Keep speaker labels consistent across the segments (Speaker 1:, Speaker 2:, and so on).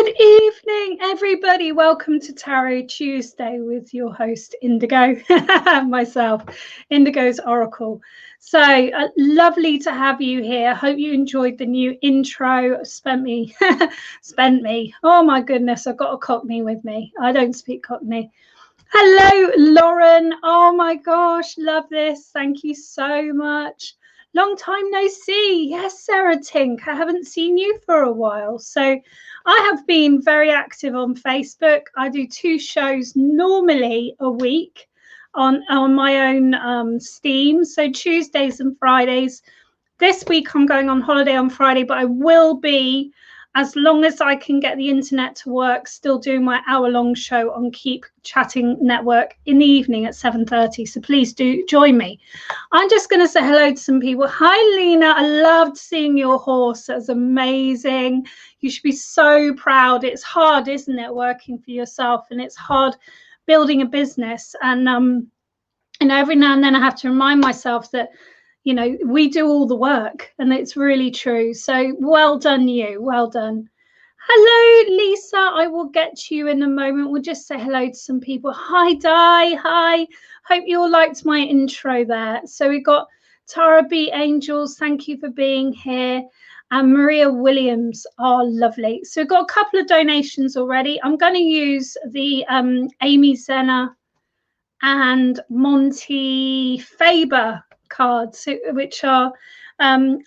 Speaker 1: Good evening, everybody. Welcome to Tarot Tuesday with your host, Indigo, myself, Indigo's Oracle. So lovely to have you here. Hope you enjoyed the new intro. Spent me. Oh my goodness, I've got a Cockney with me. I don't speak Cockney. Hello, Lauren. Oh my gosh, love this. Thank you so much. Long time no see. Yes, Sarah Tink. I haven't seen you for a while. So I have been very active on Facebook. I do 2 shows normally a week on my own Steam. So Tuesdays and Fridays. This week I'm going on holiday on Friday, but I will be, as long as I can get the internet to work, still doing my hour-long show on Keep Chatting Network in the evening at 7:30. So please do join me. I'm just going to say hello to some people. Hi, Lena. I loved seeing your horse. That was amazing. You should be so proud. It's hard, isn't it, working for yourself? And it's hard building a business. And every now and then I have to remind myself that, you know, we do all the work, and it's really true. So well done, you. Well done. Hello, Lisa. I will get to you in a moment. We'll just say hello to some people. Hi, Di. Hi. Hope you all liked my intro there. So we got Tara B. Angels. Thank you for being here. And Maria Williams. Oh, lovely. So we've got a couple of donations already. I'm going to use the Amy Zena and Monty Faber cards, which are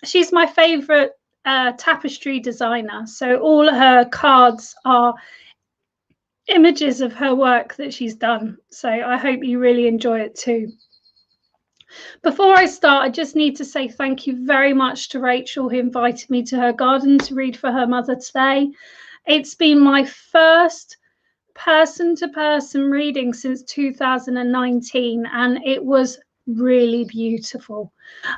Speaker 1: she's my favorite tapestry designer, so all her cards are images of her work that she's done. So I hope you really enjoy it too. Before I start, I just need to say thank you very much to Rachel, who invited me to her garden to read for her mother today. It's been my first person-to-person reading since 2019, and it was really beautiful.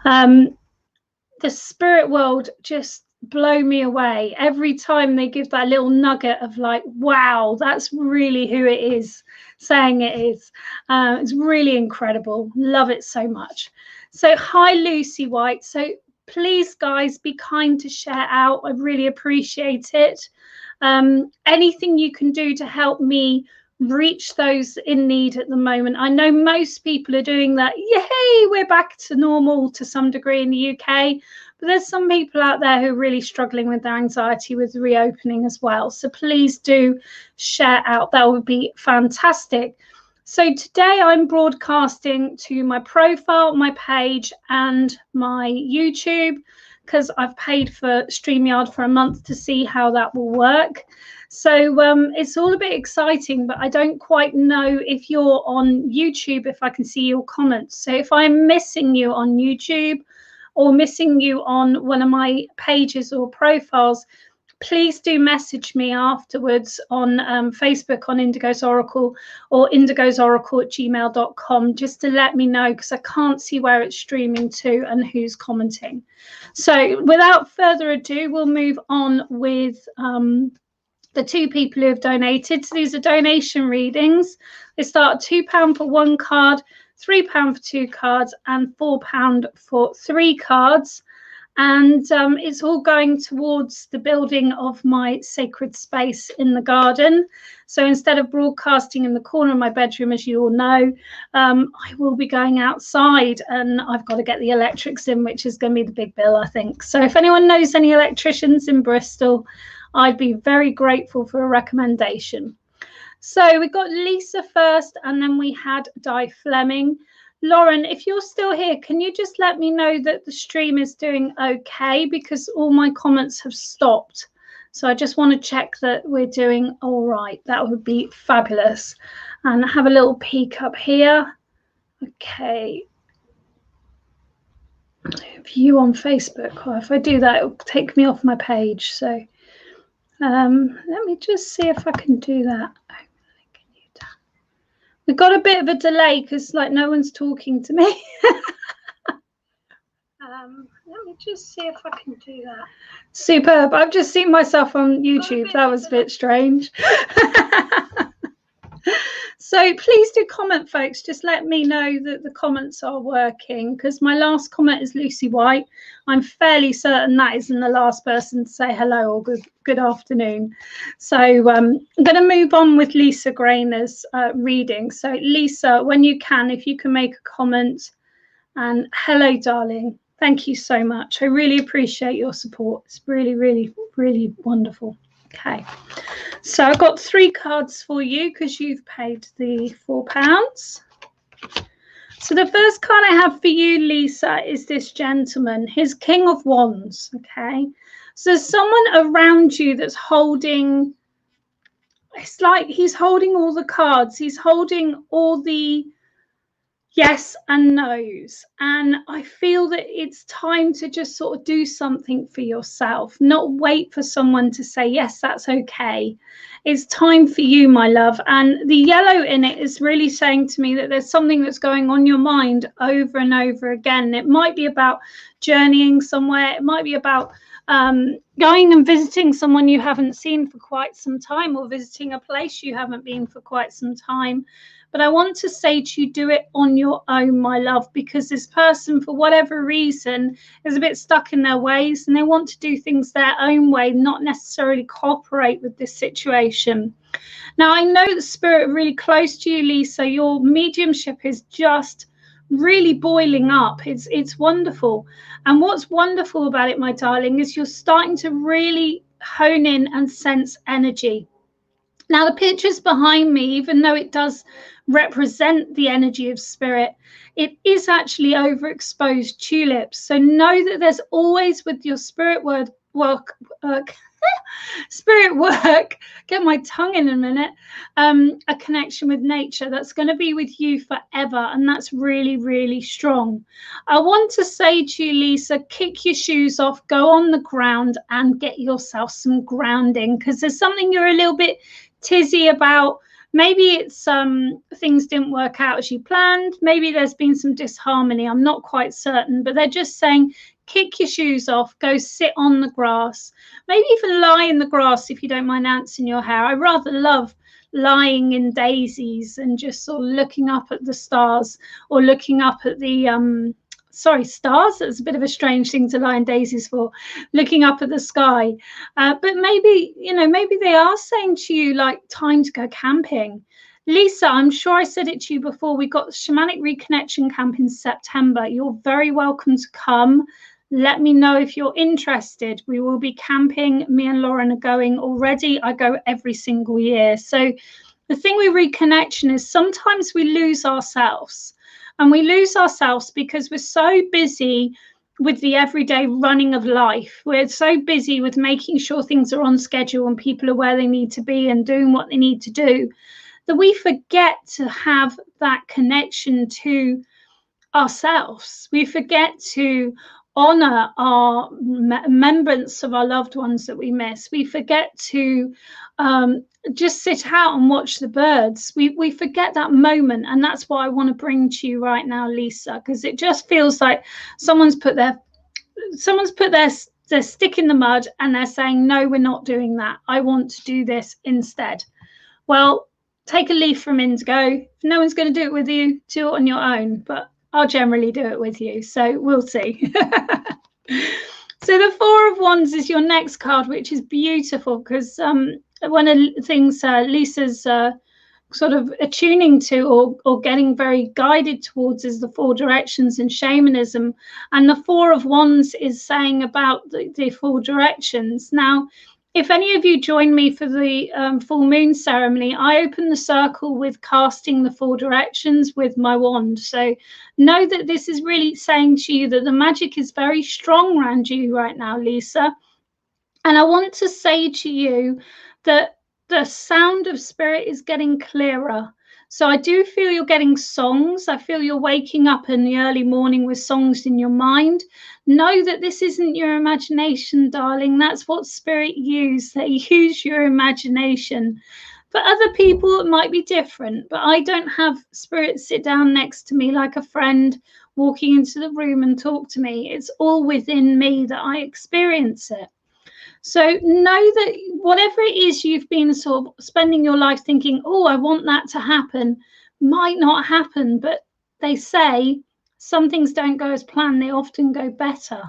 Speaker 1: The spirit world just blow me away every time they give that little nugget of like, wow, that's really who it is saying it is. It's really incredible. Love it so much. So hi, Lucy White. So please, guys, be kind to share out. I really appreciate it. Anything you can do to help me reach those in need at the moment. I know most people are doing that. Yay, we're back to normal to some degree in the UK, but there's some people out there who are really struggling with their anxiety with reopening as well. So please do share out. That would be fantastic. So today I'm broadcasting to my profile, my page, and my YouTube, because I've paid for StreamYard for a month to see how that will work. So it's all a bit exciting, but I don't quite know if you're on YouTube, if I can see your comments. So if I'm missing you on YouTube or missing you on one of my pages or profiles, please do message me afterwards on Facebook on Indigo's Oracle or indigosoracle@gmail.com, just to let me know, because I can't see where it's streaming to and who's commenting. So without further ado, we'll move on with the 2 people who have donated. So these are donation readings. They start at £2 for 1 card, £3 for 2 cards, and £4 for 3 cards. And it's all going towards the building of my sacred space in the garden. So instead of broadcasting in the corner of my bedroom, as you all know, I will be going outside, and I've got to get the electrics in, which is going to be the big bill, I think. So if anyone knows any electricians in Bristol, I'd be very grateful for a recommendation. So we got Lisa first, and then we had Di Fleming. Lauren, if you're still here, can you just let me know that the stream is doing okay, because all my comments have stopped. So I just want to check that we're doing all right. That would be fabulous. And have a little peek up here. Okay. View on Facebook. Well, if I do that, it'll take me off my page. So let me just see if I can do that. We've got a bit of a delay because like no one's talking to me. Let me just see if I can do that. Superb. I've just seen myself on YouTube. That was a bit strange. So So please do comment, folks. Just let me know that the comments are working, because my last comment is Lucy White. I'm fairly certain that isn't the last person to say hello or good afternoon. So I'm going to move on with Lisa Grainer's reading. So Lisa, when you can, if you can make a comment. And hello, darling. Thank you so much. I really appreciate your support. It's really, really, really wonderful. Okay. So I've got 3 cards for you because you've paid the £4. So the first card I have for you, Lisa, is this gentleman. He's King of Wands. Okay. So there's someone around you that's holding, it's like he's holding all the cards. He's holding all the yes and no's, and I feel that it's time to just sort of do something for yourself, not wait for someone to say yes, that's okay. It's time for you, my love. And the yellow in it is really saying to me that there's something that's going on your mind over and over again. It might be about journeying somewhere, it might be about going and visiting someone you haven't seen for quite some time, or visiting a place you haven't been for quite some time. But I want to say to you, do it on your own, my love, because this person, for whatever reason, is a bit stuck in their ways and they want to do things their own way, not necessarily cooperate with this situation. Now, I know the spirit really close to you, Lisa. Your mediumship is just really boiling up. It's wonderful. And what's wonderful about it, my darling, is you're starting to really hone in and sense energy. Now, the pictures behind me, even though it does represent the energy of spirit, it is actually overexposed tulips. So know that there's always, with your spirit work, get my tongue in a minute, a connection with nature that's going to be with you forever, and that's really, really strong. I want to say to you, Lisa, kick your shoes off, go on the ground and get yourself some grounding, because there's something you're a little bit tizzy about. Maybe it's things didn't work out as you planned. Maybe there's been some disharmony. I'm not quite certain, but they're just saying, kick your shoes off, go sit on the grass, maybe even lie in the grass if you don't mind answering your hair. I rather love lying in daisies and just sort of looking up at the stars, or looking up at the stars. That's a bit of a strange thing to lie in daisies for, looking up at the sky. But maybe, maybe they are saying to you, like, time to go camping. Lisa, I'm sure I said it to you before, we got the Shamanic Reconnection Camp in September. You're very welcome to come. Let me know if you're interested. We will be camping. Me and Lauren are going already. I go every single year. So the thing with reconnection is sometimes we lose ourselves. And we lose ourselves because we're so busy with the everyday running of life. We're so busy with making sure things are on schedule and people are where they need to be and doing what they need to do, that we forget to have that connection to ourselves. We forget to honor our remembrance of our loved ones that we miss. We forget to just sit out and watch the birds. We forget that moment, and that's what I want to bring to you right now, Lisa, because it just feels like someone's put their stick in the mud and they're saying, no, we're not doing that. I want to do this instead. Well, take a leaf from Indigo. If no one's going to do it with you, do it on your own, but I'll generally do it with you, so we'll see. So the Four of Wands is your next card, which is beautiful, because one of the things Lisa's sort of attuning to or getting very guided towards is the 4 directions in shamanism. And the Four of Wands is saying about the 4 directions. Now, if any of you join me for the full moon ceremony, I open the circle with casting the 4 directions with my wand. So know that this is really saying to you that the magic is very strong around you right now, Lisa. And I want to say to you that the sound of spirit is getting clearer. So I do feel you're getting songs. I feel you're waking up in the early morning with songs in your mind. Know that this isn't your imagination, darling. That's what spirit use. They use your imagination. For other people, it might be different, but I don't have spirit sit down next to me like a friend walking into the room and talk to me. It's all within me that I experience it. So know that whatever it is you've been sort of spending your life thinking, oh, I want that to happen, might not happen. But they say some things don't go as planned, they often go better.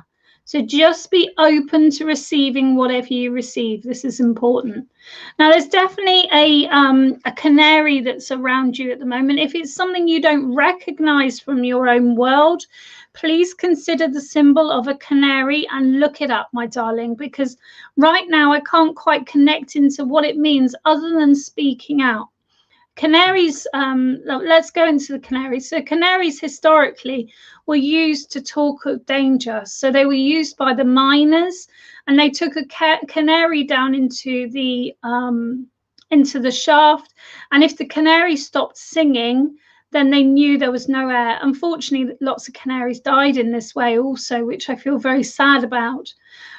Speaker 1: So just be open to receiving whatever you receive. This is important. Now, there's definitely a canary that's around you at the moment. If it's something you don't recognize from your own world, please consider the symbol of a canary and look it up, my darling, because right now I can't quite connect into what it means other than speaking out. Canaries, let's go into the canaries. So canaries historically were used to talk of danger. So they were used by the miners, and they took a canary down into the shaft. And if the canary stopped singing, then they knew there was no air. Unfortunately, lots of canaries died in this way also, which I feel very sad about.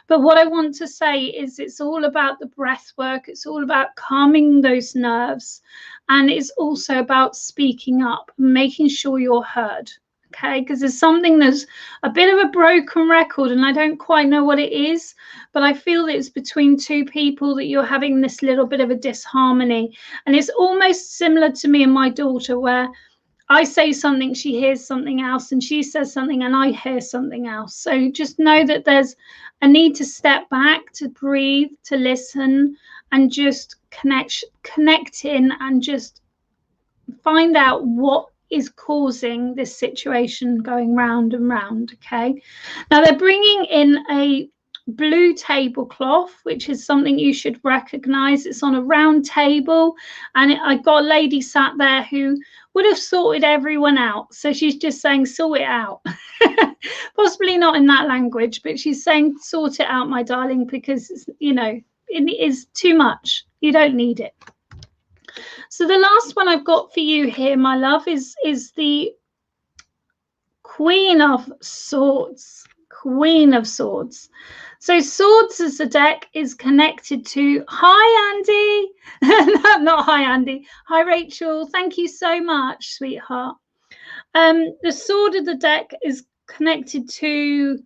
Speaker 1: But what I want to say is it's all about the breath work. It's all about calming those nerves. And it's also about speaking up, making sure you're heard. Okay, because there's something that's a bit of a broken record and I don't quite know what it is, but I feel that it's between two people that you're having this little bit of a disharmony. And it's almost similar to me and my daughter, where I say something, she hears something else, and she says something and I hear something else. So just know that there's a need to step back, to breathe, to listen, and just connect in and just find out what is causing this situation going round and round. Okay, now they're bringing in a blue tablecloth, which is something you should recognize. It's on a round table, and I got a lady sat there who would have sorted everyone out. So she's just saying, sort it out. Possibly not in that language, but she's saying, sort it out, my darling, because it's, you know, it is too much. You don't need it. So the last one I've got for you here, my love, is the Queen of Swords. Queen of Swords. So Swords as a deck is connected to, hi Andy, not hi Andy, hi Rachel, thank you so much, sweetheart. The sword of the deck is connected to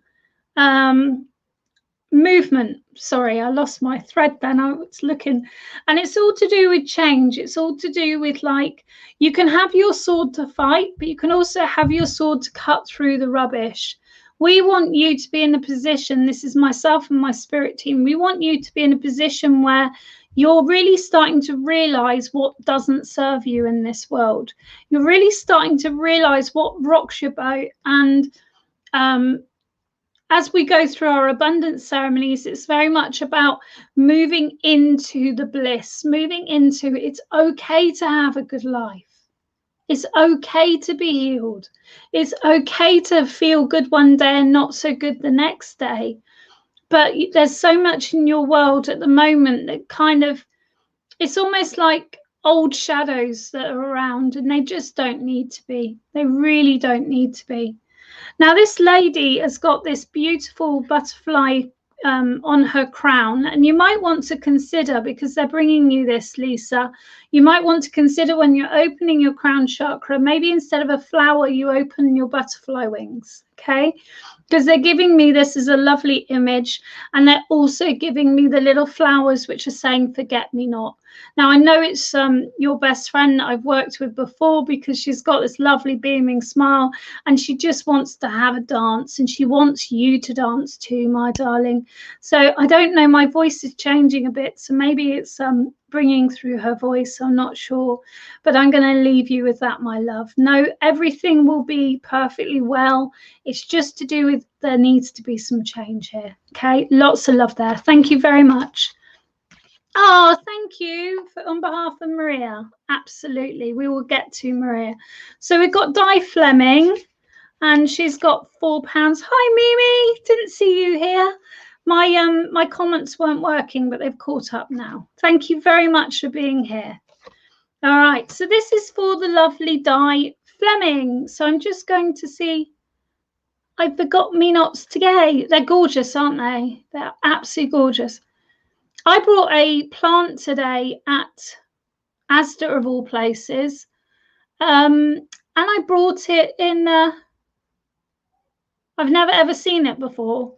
Speaker 1: movement. Sorry, I lost my thread then. I was looking, and it's all to do with change. It's all to do with, like, you can have your sword to fight, but you can also have your sword to cut through the rubbish. We want you to be in a position, this is myself and my spirit team, we want you to be in a position where you're really starting to realize what doesn't serve you in this world. You're really starting to realize what rocks your boat. And as we go through our abundance ceremonies, it's very much about moving into the bliss, moving into, it's okay to have a good life. It's okay to be healed. It's okay to feel good one day and not so good the next day. But there's so much in your world at the moment that kind of, it's almost like old shadows that are around, and they just don't need to be. They really don't need to be. Now, this lady has got this beautiful butterfly on her crown, and you might want to consider, because they're bringing you this, Lisa, you might want to consider when you're opening your crown chakra, maybe instead of a flower, you open your butterfly wings, okay? Because they're giving me this as a lovely image, and they're also giving me the little flowers which are saying forget me not. Now, I know it's your best friend that I've worked with before, because she's got this lovely beaming smile and she just wants to have a dance, and she wants you to dance too, my darling. So I don't know, my voice is changing a bit, so maybe it's bringing through her voice, I'm not sure, but I'm going to leave you with that, my love. No, everything will be perfectly well. It's just to do with, there needs to be some change here. Okay, lots of love there. Thank you very much. Oh, thank you on behalf of Maria. Absolutely, we will get to Maria. So we've got Di Fleming, and she's got £4. Hi Mimi, didn't see you here. My comments weren't working, but they've caught up now. Thank you very much for being here. All right, so this is for the lovely Di Fleming. So I'm just going to see. I forgot me nots today. They're gorgeous, aren't they? They're absolutely gorgeous. I brought a plant today at Asda of all places, and I brought it in. I've never ever seen it before.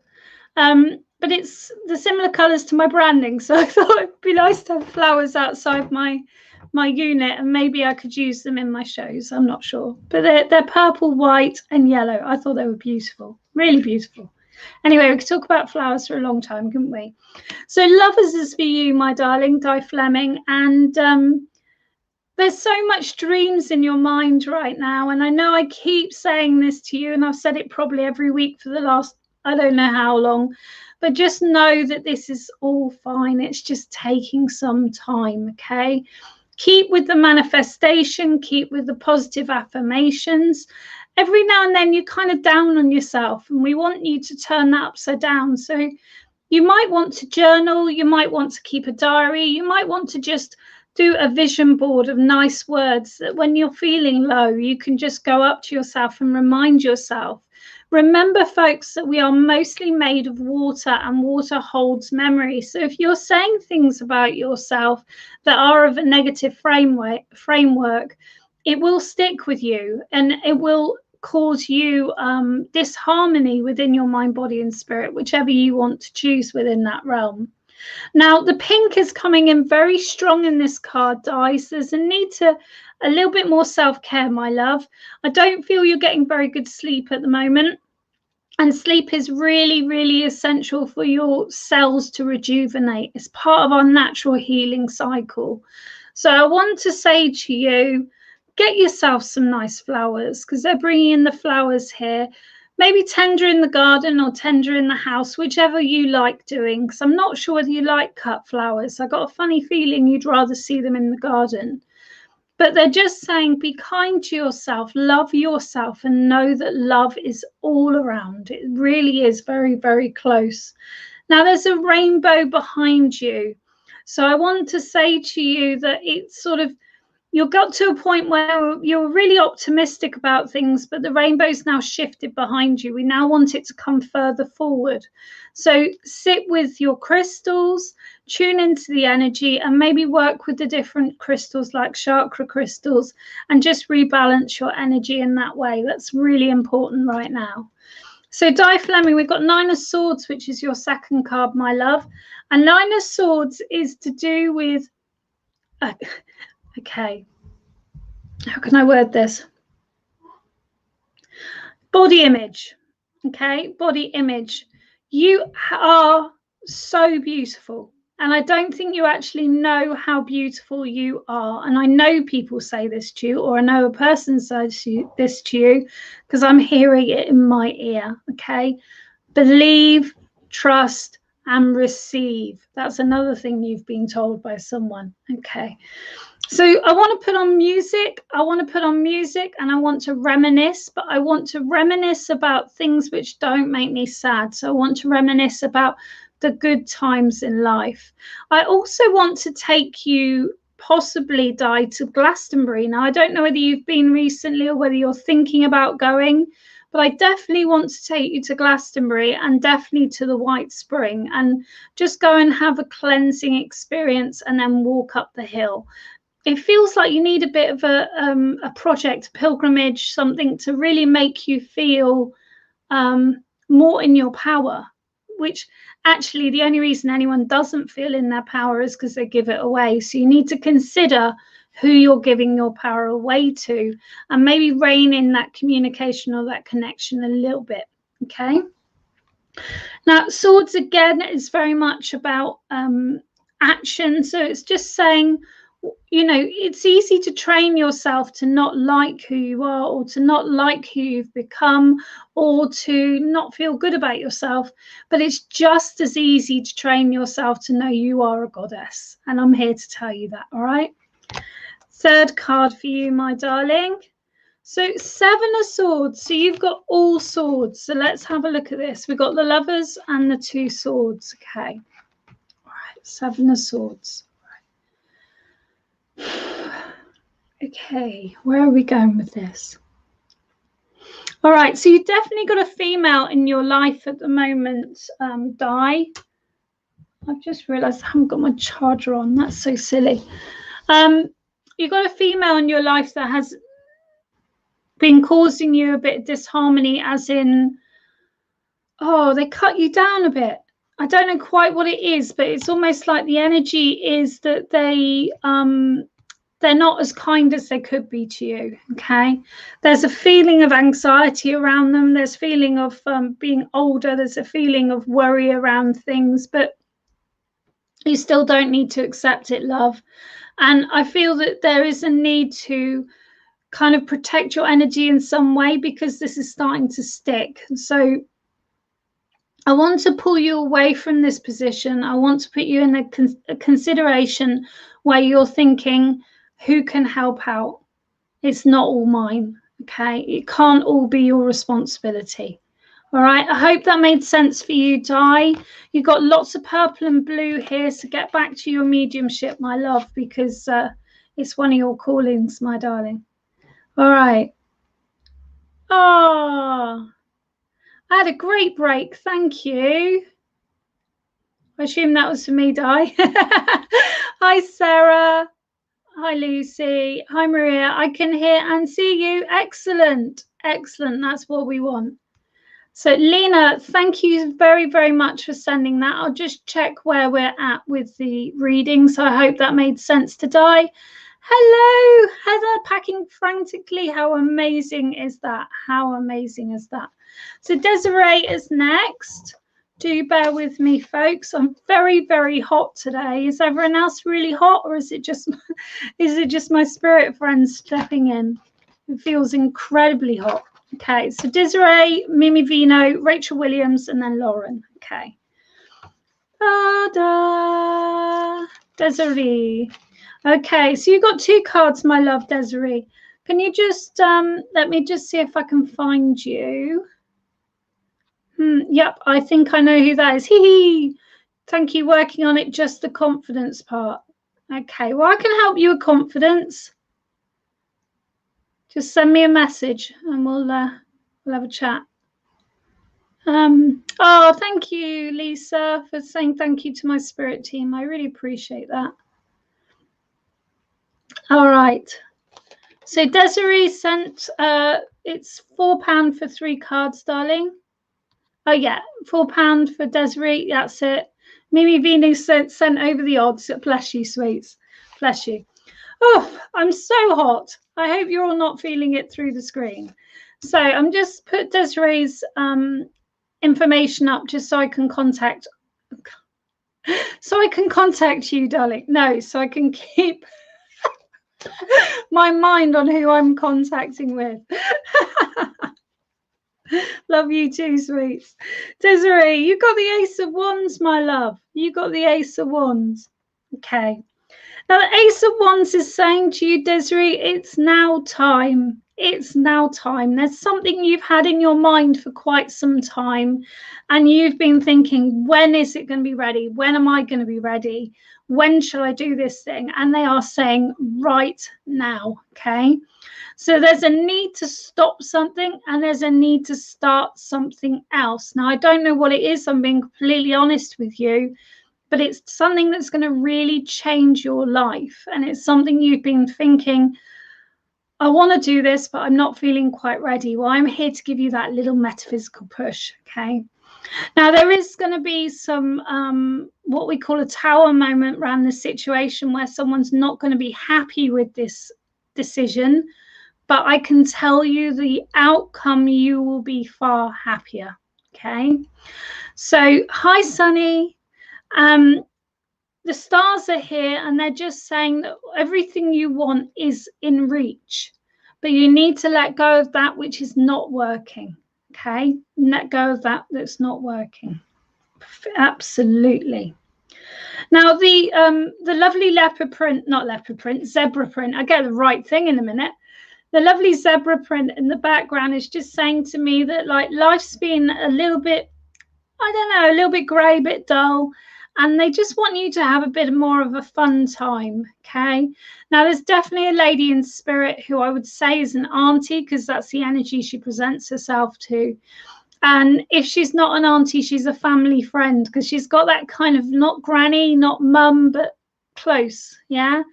Speaker 1: but it's the similar colours to my branding. So I thought it'd be nice to have flowers outside my unit, and maybe I could use them in my shows. I'm not sure, but they're purple, white and yellow. I thought they were beautiful, really beautiful. Anyway, we could talk about flowers for a long time, couldn't we? So Lovers is for you, my darling, Di Fleming. And there's so much dreams in your mind right now. And I know I keep saying this to you, and I've said it probably every week for the last, I don't know how long, but just know that this is all fine. It's just taking some time, okay? Keep with the manifestation, keep with the positive affirmations. Every now and then you're kind of down on yourself, and we want you to turn that upside down. So you might want to journal, you might want to keep a diary, you might want to just do a vision board of nice words that when you're feeling low, you can just go up to yourself and remind yourself. Remember, folks, that we are mostly made of water, and water holds memory. So if you're saying things about yourself that are of a negative framework, it will stick with you, and it will cause you disharmony within your mind, body and spirit, whichever you want to choose within that realm. Now, the pink is coming in very strong in this card, Di. So there's a need to a little bit more self-care, my love. I don't feel you're getting very good sleep at the moment. And sleep is really, really essential for your cells to rejuvenate. It's part of our natural healing cycle. So I want to say to you, get yourself some nice flowers, because they're bringing in the flowers here. Maybe tender in the garden or tender in the house, whichever you like doing, because I'm not sure whether you like cut flowers. I got a funny feeling you'd rather see them in the garden. But they're just saying, be kind to yourself, love yourself, and know that love is all around. It really is very, very close. Now, there's a rainbow behind you. So I want to say to you that it's sort of, you got to a point where you're really optimistic about things, but the rainbow's now shifted behind you. We now want it to come further forward. So sit with your crystals, tune into the energy, and maybe work with the different crystals like chakra crystals, and just rebalance your energy in that way. That's really important right now. So Di Fleming, we've got Nine of Swords, which is your second card, my love. And Nine of Swords is to do with... okay, how can I word this? Body image. Okay, body image. You are so beautiful, and I don't think you actually know how beautiful you are. And I know people say this to you, or I know a person says this to you, because I'm hearing it in my ear. Okay, believe, trust and receive. That's another thing you've been told by someone. Okay, so I want to put on music. I want to put on music, and I want to reminisce, but I want to reminisce about things which don't make me sad. So I want to reminisce about the good times in life. I also want to take you possibly, Di, to Glastonbury. Now, I don't know whether you've been recently or whether you're thinking about going, but I definitely want to take you to Glastonbury, and definitely to the White Spring, and just go and have a cleansing experience and then walk up the hill. It feels like you need a bit of a project, a pilgrimage, something to really make you feel more in your power, which actually the only reason anyone doesn't feel in their power is because they give it away. So you need to consider who you're giving your power away to, and maybe rein in that communication or that connection a little bit. Okay. Now, swords again is very much about action. So it's just saying, you know, it's easy to train yourself to not like who you are, or to not like who you've become, or to not feel good about yourself. But it's just as easy to train yourself to know you are a goddess. And I'm here to tell you that. All right. Third card for you, my darling. So Seven of Swords. So you've got all swords. So let's have a look at this. We've got the Lovers and the two swords. Okay. All right. Seven of Swords. Okay, where are we going with this? All right, so you've definitely got a female in your life at the moment, Di. I've just realised I haven't got my charger on. That's so silly. You've got a female in your life that has been causing you a bit of disharmony, as in, oh, they cut you down a bit. I don't know quite what it is, but it's almost like the energy is that they're not as kind as they could be to you. Okay, there's a feeling of anxiety around them. There's a feeling of being older. There's a feeling of worry around things, but you still don't need to accept it, love. And I feel that there is a need to kind of protect your energy in some way, because this is starting to stick. So I want to pull you away from this position. I want to put you in a consideration where you're thinking, who can help out? It's not all mine, okay? It can't all be your responsibility. All right, I hope that made sense for you, Di. You've got lots of purple and blue here, so get back to your mediumship, my love, because it's one of your callings, my darling. All right. Oh, I had a great break. Thank you. I assume that was for me, Di. Hi, Sarah. Hi, Lucy. Hi, Maria. I can hear and see you. Excellent. Excellent. That's what we want. So, Lena, thank you very, very much for sending that. I'll just check where we're at with the reading. So I hope that made sense to Di. Hello, Heather, packing frantically. How amazing is that? How amazing is that? So Desiree is next. Do bear with me, folks. I'm very, very hot today. Is everyone else really hot, or is it just my spirit friends stepping in? It feels incredibly hot. Okay, so Desiree, Mimi Vino, Rachel Williams, and then Lauren. Okay. Ta-da! Desiree. Okay, so you got two cards, my love, Desiree. Can you just let me just see if I can find you? Yep, I think I know who that is. Hee hee. Thank you. Working on it, just the confidence part. Okay, well, I can help you with confidence. Just send me a message and we'll have a chat. Oh, thank you, Lisa, for saying thank you to my spirit team. I really appreciate that. All right. So Desiree sent, it's £4 for 3 cards, darling. Oh, yeah, £4 for Desiree. That's it. Mimi Venus sent over the odds. Bless you, sweets. Bless you. Oh, I'm so hot. I hope you're all not feeling it through the screen. So I'm just put Desiree's information up just so I can contact you, darling. No, so I can keep my mind on who I'm contacting with. Love you too, sweets. Desiree, you got the Ace of Wands, my love. You got the Ace of Wands. Okay. Now, the Ace of Wands is saying to you, Desiree, it's now time. It's now time. There's something you've had in your mind for quite some time, and you've been thinking, when is it going to be ready? When am I going to be ready? When shall I do this thing? And they are saying right now, okay? So there's a need to stop something, and there's a need to start something else. Now, I don't know what it is. I'm being completely honest with you. But it's something that's going to really change your life. And it's something you've been thinking, I want to do this, but I'm not feeling quite ready. Well, I'm here to give you that little metaphysical push, okay? Now, there is going to be some, what we call a tower moment around the situation where someone's not going to be happy with this decision. But I can tell you the outcome, you will be far happier, okay? So, hi, Sunny. The stars are here, and they're just saying that everything you want is in reach, but you need to let go of that which is not working. Okay, let go of that that's not working. Absolutely. Now the lovely zebra print. I get the right thing in a minute. The lovely zebra print in the background is just saying to me that, like, life's been a little bit, I don't know, a little bit grey, a bit dull, and they just want you to have a bit more of a fun time, okay? Now, there's definitely a lady in spirit who I would say is an auntie, because that's the energy she presents herself to. And if she's not an auntie, she's a family friend, because she's got that kind of, not granny, not mum, but close, yeah?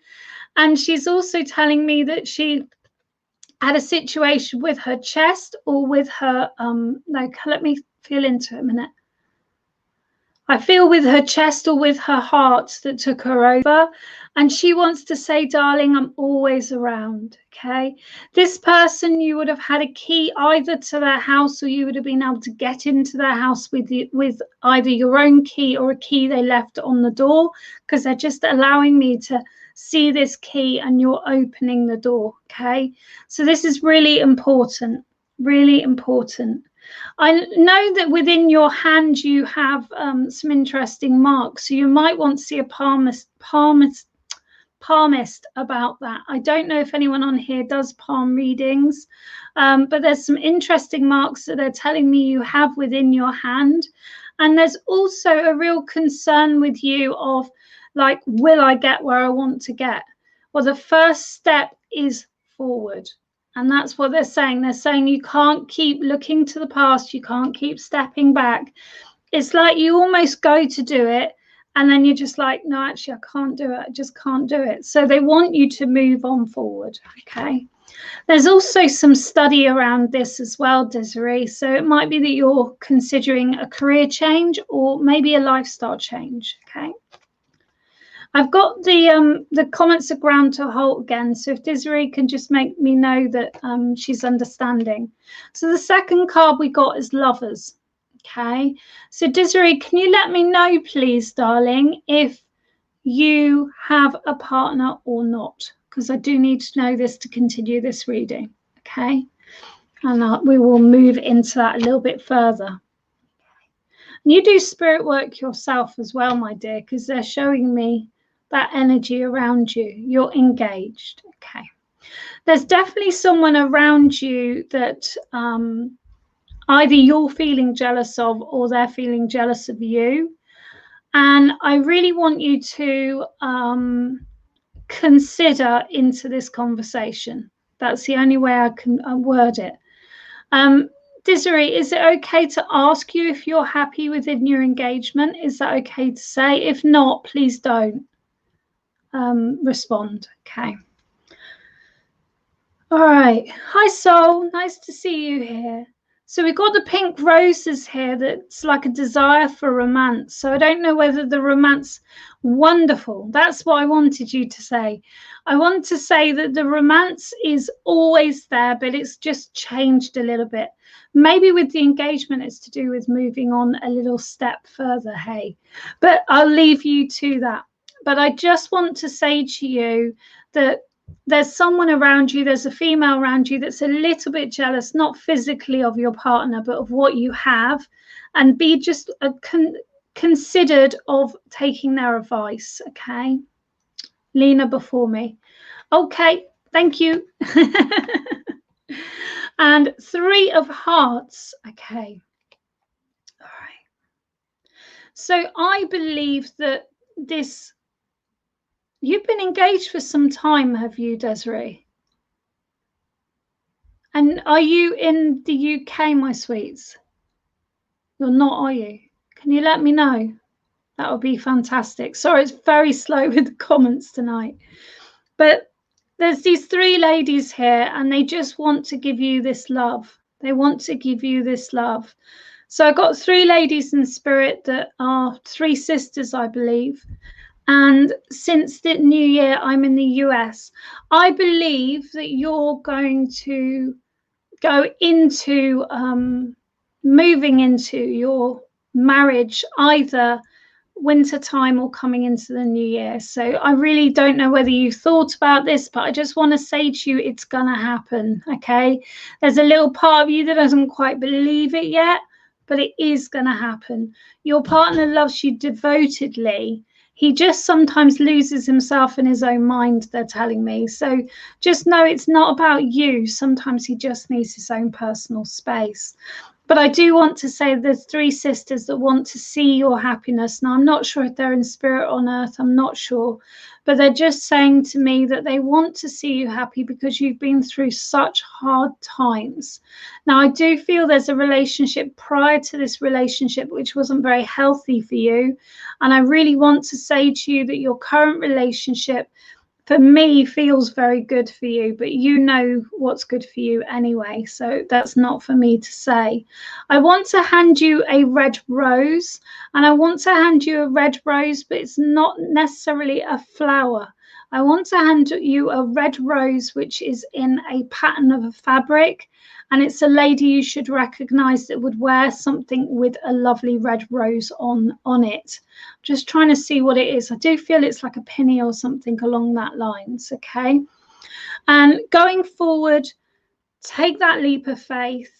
Speaker 1: And she's also telling me that she had a situation with her chest or with her, no, let me feel into it a minute. I feel with her chest or with her heart that took her over. And she wants to say, darling, I'm always around. Okay. This person, you would have had a key either to their house, or you would have been able to get into their house with either your own key or a key they left on the door, because they're just allowing me to see this key and you're opening the door. Okay. So this is really important, really important. I know that within your hand you have some interesting marks, so you might want to see a palmist about that. I don't know if anyone on here does palm readings, but there's some interesting marks that they're telling me you have within your hand. And there's also a real concern with you of, like, will I get where I want to get? Well, the first step is forward. And that's what they're saying. They're saying you can't keep looking to the past. You can't keep stepping back. It's like you almost go to do it, and then you're just like, no, actually, I can't do it. I just can't do it. So they want you to move on forward. Okay. There's also some study around this as well, Desiree. So it might be that you're considering a career change or maybe a lifestyle change. Okay. I've got the comments are ground to a halt again. So if Desiree can just make me know that she's understanding. So the second card we got is Lovers. Okay. So Desiree, can you let me know, please, darling, if you have a partner or not? Because I do need to know this to continue this reading. Okay. And we will move into that a little bit further. And you do spirit work yourself as well, my dear, because they're showing me that energy around you. You're engaged. Okay. There's definitely someone around you that either you're feeling jealous of or they're feeling jealous of you. And I really want you to consider into this conversation. That's the only way I can word it. Desiree, is it okay to ask you if you're happy within your engagement? Is that okay to say? If not, please don't respond. Okay. All right. Hi, Soul. Nice to see you here. So we've got the pink roses here. That's like a desire for romance. So I don't know whether the romance, wonderful. That's what I wanted you to say. I want to say that the romance is always there, but it's just changed a little bit. Maybe with the engagement, it's to do with moving on a little step further. Hey, but I'll leave you to that. But I just want to say to you that there's someone around you, there's a female around you that's a little bit jealous, not physically of your partner, but of what you have, and be just considered of taking their advice. Okay. Lena before me. Okay. Thank you. And 3 of Hearts. Okay. All right. So I believe that this, you've been engaged for some time, have you, Desiree? And are you in the UK, my sweets? You're not, are you? Can you let me know? That would be fantastic. Sorry, it's very slow with the comments tonight. But there's these 3 ladies here, and they just want to give you this love. They want to give you this love. So I got 3 ladies in spirit that are 3 sisters, I believe. And since the new year, I'm in the US. I believe that you're going to go into moving into your marriage either winter time or coming into the new year. So I really don't know whether you thought about this, but I just want to say to you, it's going to happen. Okay. There's a little part of you that doesn't quite believe it yet, but it is going to happen. Your partner loves you devotedly. He just sometimes loses himself in his own mind, they're telling me. So just know it's not about you. Sometimes he just needs his own personal space. But I do want to say there's 3 sisters that want to see your happiness. Now, I'm not sure if they're in spirit on earth. I'm not sure. But they're just saying to me that they want to see you happy because you've been through such hard times. Now, I do feel there's a relationship prior to this relationship which wasn't very healthy for you. And I really want to say to you that your current relationship, for me feels very good for you, but you know what's good for you anyway, so that's not for me to say. I want to hand you a red rose, and I want to hand you a red rose, but it's not necessarily a flower. I want to hand you a red rose which is in a pattern of a fabric, and it's a lady you should recognize that would wear something with a lovely red rose on it. Just trying to see what it is. I do feel it's like a penny or something along that lines, okay? And going forward, take that leap of faith.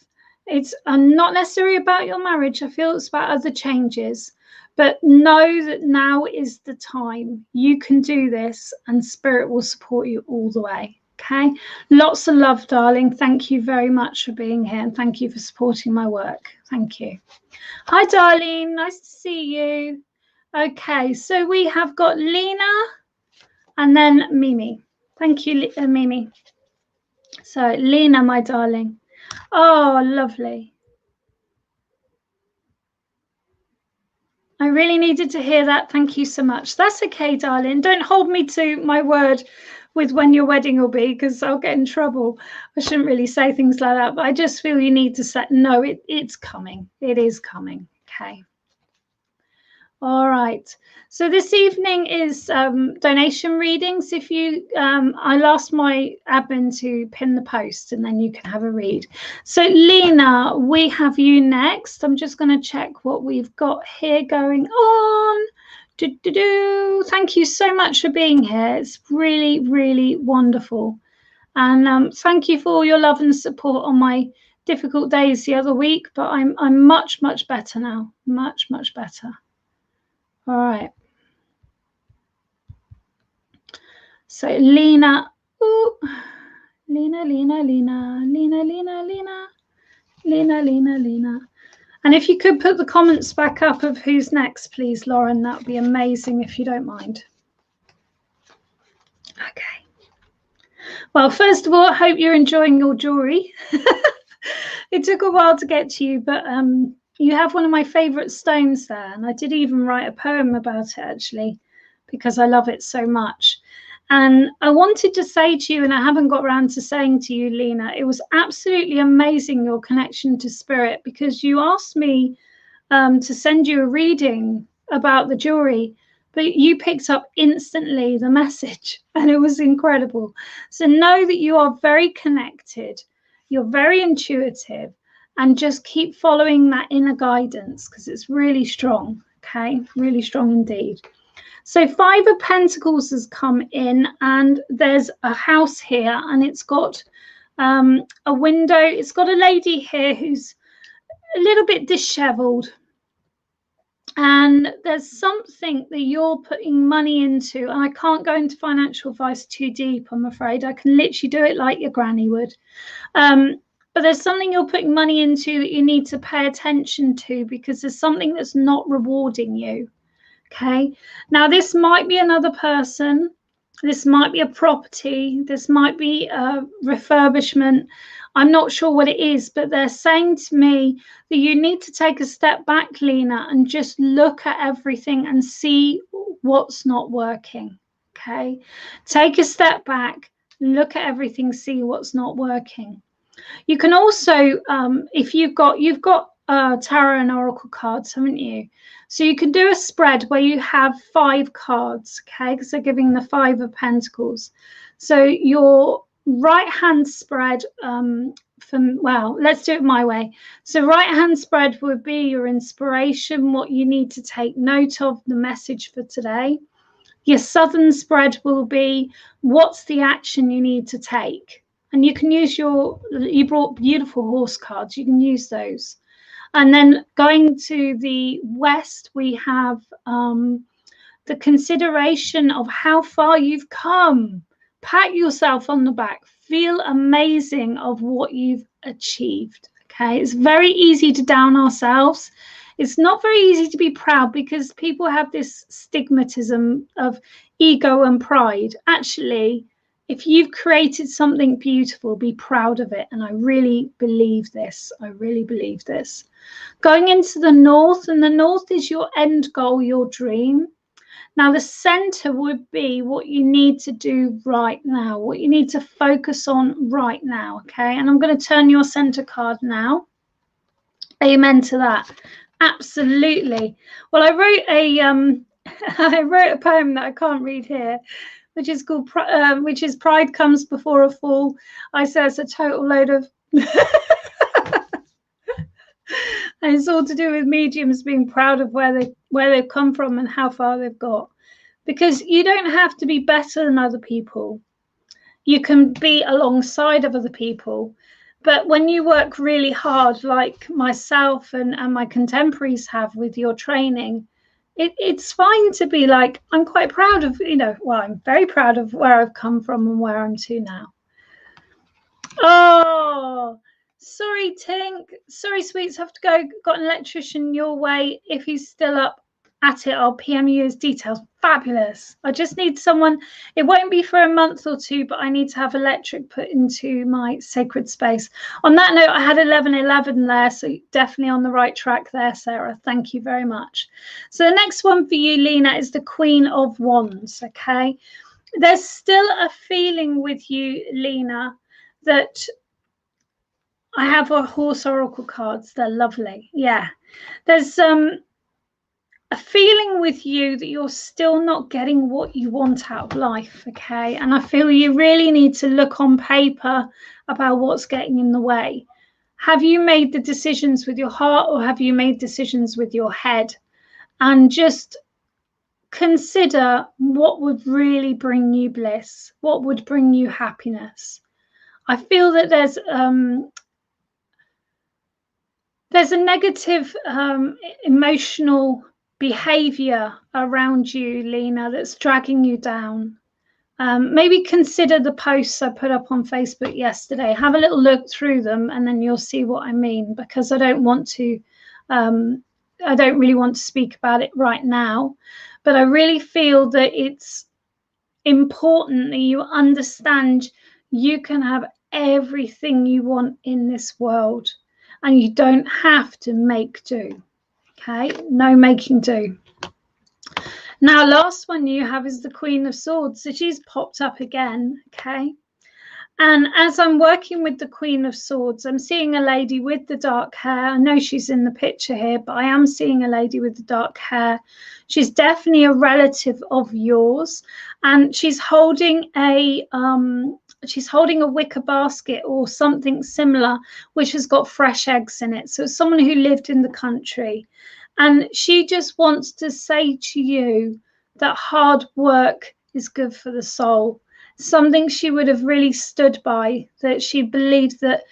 Speaker 1: It's not necessarily about your marriage. I feel it's about other changes. But know that now is the time. You can do this, and Spirit will support you all the way. Okay, lots of love, darling. Thank you very much for being here, and thank you for supporting my work. Thank you. Hi, darling. Nice to see you. Okay, so we have got Lena and then Mimi. Thank you, Mimi. So Lena, my darling. Oh, lovely. I really needed to hear that. Thank you so much. That's okay, darling. Don't hold me to my word with when your wedding will be, because I'll get in trouble. I shouldn't really say things like that, but I just feel you need to say, no, it's coming. It is coming. Okay. All right. So this evening is donation readings. If you, I'll ask my admin to pin the post, and then you can have a read. So Lena, we have you next. I'm just going to check what we've got here going on. Thank you so much for being here. It's really, really wonderful. And thank you for all your love and support on my difficult days the other week. But I'm much, much better now. Much, much better. All right. So Lena, ooh, Lena. And if you could put the comments back up of who's next, please, Lauren, that would be amazing if you don't mind. Okay. Well, first of all, I hope you're enjoying your jewelry. It took a while to get to you, but you have one of my favorite stones there, and I did even write a poem about it, actually, because I love it so much. And I wanted to say to you, and I haven't got around to saying to you, Lena, it was absolutely amazing, your connection to Spirit, because you asked me to send you a reading about the jewelry, but you picked up instantly the message, and it was incredible. So know that you are very connected, you're very intuitive, and just keep following that inner guidance, because it's really strong, okay? Really strong indeed. So 5 of Pentacles has come in, and there's a house here, and it's got a window. It's got a lady here who's a little bit disheveled, and there's something that you're putting money into, and I can't go into financial advice too deep, I'm afraid. I can literally do it like your granny would. But there's something you're putting money into that you need to pay attention to, because there's something that's not rewarding you. Okay, now this might be another person, this might be a property, this might be a refurbishment. I'm not sure what it is, but they're saying to me that you need to take a step back, Lena, and just look at everything and see what's not working. Okay, take a step back, look at everything, see what's not working. You can also, if you've got tarot and oracle cards, haven't you? So you can do a spread where you have 5 cards, okay? Because they're giving the 5 of Pentacles. So your right hand spread, well, let's do it my way. So right hand spread would be your inspiration, what you need to take note of, the message for today. Your southern spread will be what's the action you need to take. And you can use you brought beautiful horse cards, you can use those. And then going to the west, we have the consideration of how far you've come. Pat yourself on the back. Feel amazing of what you've achieved. Okay, it's very easy to down ourselves. It's not very easy to be proud, because people have this stigmatism of ego and pride. Actually, if you've created something beautiful, be proud of it. And I really believe this. I really believe this. Going into the north, and the north is your end goal, your dream. Now, the center would be what you need to do right now, what you need to focus on right now, okay? And I'm going to turn your center card now. Amen to that. Absolutely. Well, I wrote a I wrote a poem that I can't read here, which is called Pride Comes Before a Fall. I say it's a total load of and it's all to do with mediums being proud of where they've come from and how far they've got. Because you don't have to be better than other people. You can be alongside of other people. But when you work really hard, like myself and my contemporaries have with your training, it's fine to be like, I'm quite proud of, well, I'm very proud of where I've come from and where I'm to now. Oh, sorry, Tink. Sorry, sweets, have to go. Got an electrician your way. If he's still up at it, I'll PM you his details. Fabulous. I just need someone. It won't be for a month or two, but I need to have electric put into my sacred space. On that note, I had 1111 there, so definitely on the right track there, Sarah. Thank you very much. So the next one for you, Lena, is the Queen of Wands, okay? There's still a feeling with you, Lena, that I have a horse oracle cards. They're lovely. Yeah. There's a feeling with you that you're still not getting what you want out of life, okay? And I feel you really need to look on paper about what's getting in the way. Have you made the decisions with your heart, or have you made decisions with your head? And just consider what would really bring you bliss, what would bring you happiness. I feel that there's a negative emotional behavior around you, Lena, that's dragging you down. Maybe consider the posts I put up on Facebook yesterday. Have a little look through them, and then you'll see what I mean, because I don't really want to speak about it right now, but I really feel that it's important that you understand you can have everything you want in this world, and you don't have to make do. Okay, no making do. Now, last one you have is the Queen of Swords. So she's popped up again. Okay, and as I'm working with the Queen of Swords, I'm seeing a lady with the dark hair. I know she's in the picture here, but I am seeing a lady with the dark hair. She's definitely a relative of yours, and she's holding a wicker basket or something similar, which has got fresh eggs in it. So it's someone who lived in the country, and she just wants to say to you that hard work is good for the soul. Something she would have really stood by, that she believed that,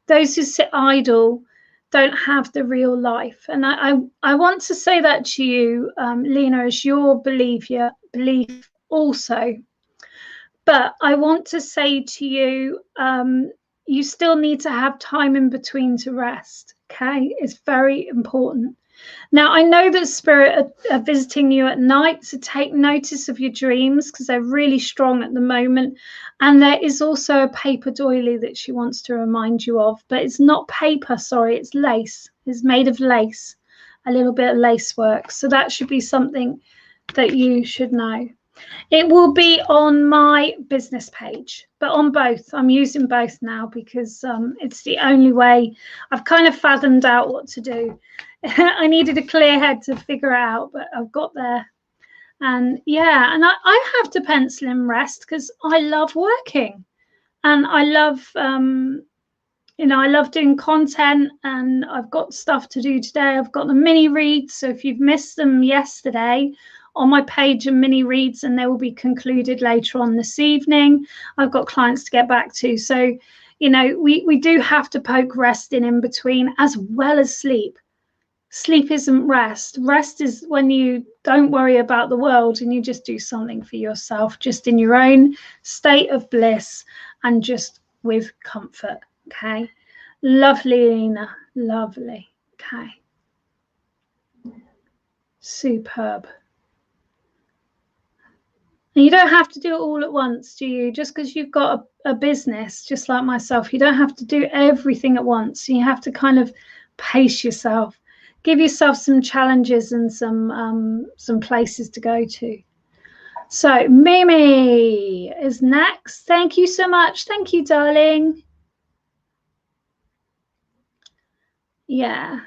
Speaker 1: those who sit idle don't have the real life. And I want to say that to you, Lena, as your belief also. But I want to say to you, you still need to have time in between to rest, okay? It's very important. Now, I know that Spirit are visiting you at night, so take notice of your dreams, because they're really strong at the moment. And there is also a paper doily that she wants to remind you of, but it's not paper, sorry, it's lace. It's made of lace, a little bit of lace work. So that should be something that you should know. It will be on my business page, but on both. I'm using both now because it's the only way I've kind of fathomed out what to do. I needed a clear head to figure it out, but I've got there. And yeah, and I have to pencil in rest because I love working, and I love, I love doing content, and I've got stuff to do today. I've got the mini reads. So if you've missed them yesterday, on my page and mini reads, and they will be concluded later on this evening. I've got clients to get back to. So, we do have to poke rest in between, as well as sleep. Sleep isn't rest. Rest is when you don't worry about the world and you just do something for yourself, just in your own state of bliss and just with comfort. Okay. Lovely, Lena. Lovely. Okay. Superb. And you don't have to do it all at once, do you? Just because you've got a business, just like myself, you don't have to do everything at once. You have to kind of pace yourself. give yourself some challenges and some places to go to. So Mimi is next. Thank you so much. Thank you, darling. Yeah.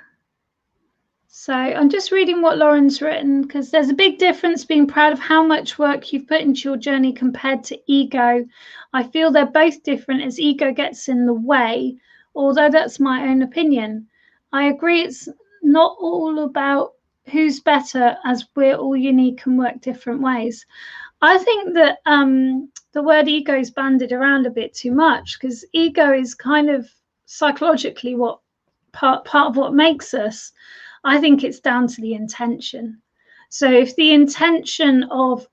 Speaker 1: So I'm just reading what Lauren's written, because there's a big difference being proud of how much work you've put into your journey compared to ego. I feel they're both different as ego gets in the way, although that's my own opinion. I agree it's not all about who's better, as we're all unique and work different ways. I think that the word ego is bandied around a bit too much, because ego is kind of psychologically what part of what makes us. I think it's down to the intention. So if the intention of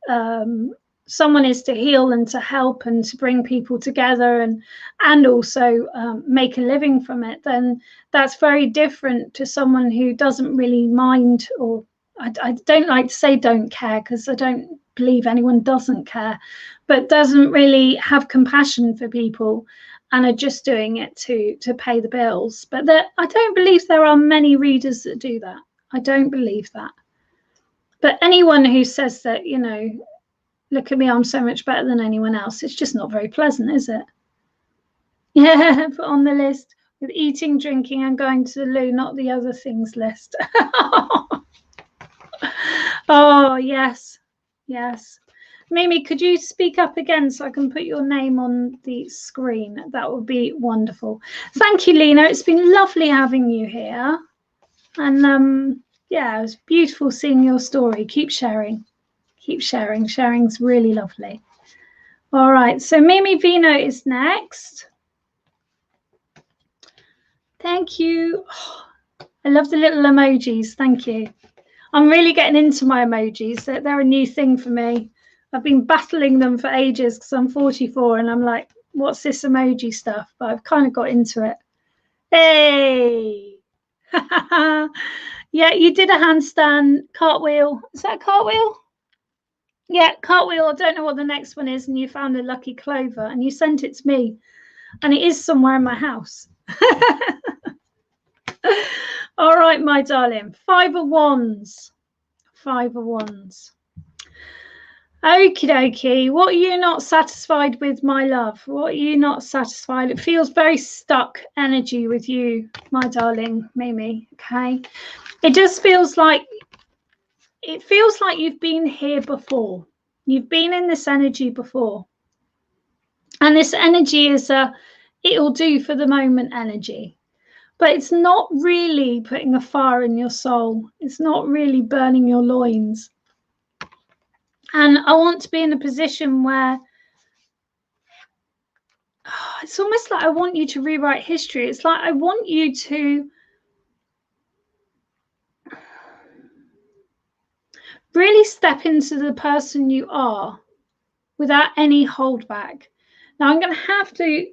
Speaker 1: someone is to heal and to help and to bring people together and also make a living from it, then that's very different to someone who doesn't really mind, or I don't like to say don't care, because I don't believe anyone doesn't care, but doesn't really have compassion for people and are just doing it to pay the bills. But I don't believe there are many readers that do that. I don't believe that. But anyone who says that, you know, look at me, I'm so much better than anyone else, it's just not very pleasant, is it? Yeah, put on the list with eating, drinking, and going to the loo, not the other things list. Oh, yes, yes. Mimi, could you speak up again so I can put your name on the screen? That would be wonderful. Thank you, Lena. It's been lovely having you here. And yeah, it was beautiful seeing your story. Keep sharing. Keep sharing. Sharing's really lovely. All right, so Mimi Vino is next. Thank you. Oh, I love the little emojis. Thank you. I'm really getting into my emojis. They're a new thing for me. I've been battling them for ages because I'm 44 and I'm like, what's this emoji stuff? But I've kind of got into it. Hey. Yeah, you did a handstand cartwheel. Is that a cartwheel? Yeah, cartwheel. I don't know what the next one is. And you found a lucky clover and you sent it to me. And it is somewhere in my house. All right, my darling. 5 of Wands. 5 of Wands. Okie dokie. What are you not satisfied with, my love? What are you not satisfied? It feels very stuck energy with you, my darling Mimi. Okay. It just feels like you've been here before. You've been in this energy before. And this energy is it'll do for the moment energy. But it's not really putting a fire in your soul. It's not really burning your loins. And I want to be in a position where it's almost like I want you to rewrite history. It's like I want you to really step into the person you are without any holdback. Now, I'm going to have to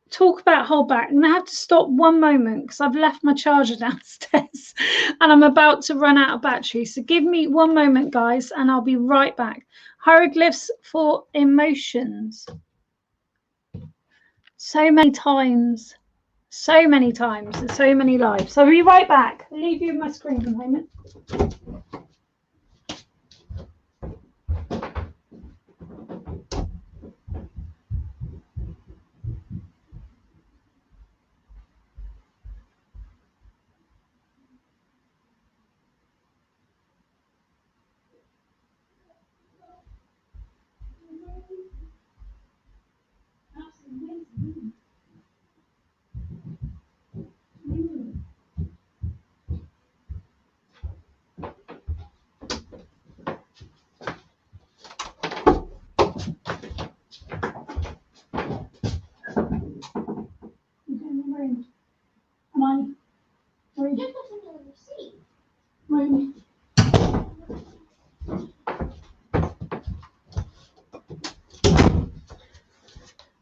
Speaker 1: talk about holdback. I'm going to have to stop one moment because I've left my charger downstairs and I'm about to run out of battery. So give me one moment, guys, and I'll be right back. Hieroglyphs for emotions. So many times, and so many lives. I'll be right back. I'll leave you with my screen for a moment.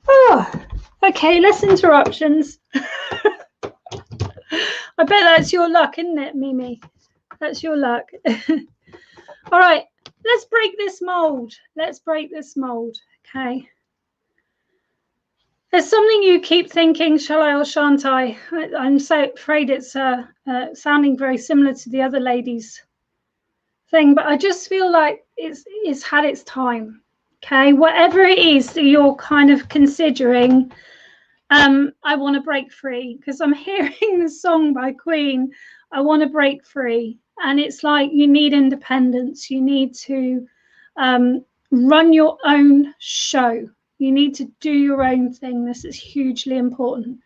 Speaker 1: Oh, okay, less interruptions. I bet that's your luck, isn't it, Mimi? That's your luck. All right, let's break this mold. Let's break this mold. Okay. There's something you keep thinking, shall I or shan't I? I'm so afraid it's sounding very similar to the other lady's thing, but I just feel like it's had its time. Okay, whatever it is that you're kind of considering, I want to break free, because I'm hearing the song by Queen, I want to break free. And it's like you need independence. You need to run your own show. You need to do your own thing. This is hugely important.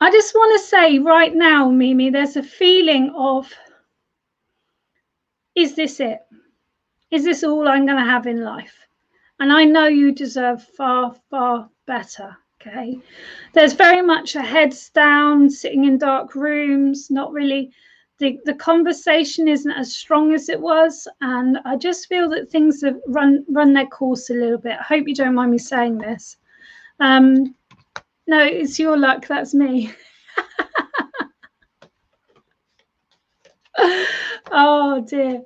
Speaker 1: I just want to say right now, Mimi, there's a feeling of, is this it? Is this all I'm going to have in life? And I know you deserve far, far better. Okay. There's very much a heads down, sitting in dark rooms, not really, the conversation isn't as strong as it was. And I just feel that things have run their course a little bit. I hope you don't mind me saying this. No, it's your luck. That's me. Oh, dear.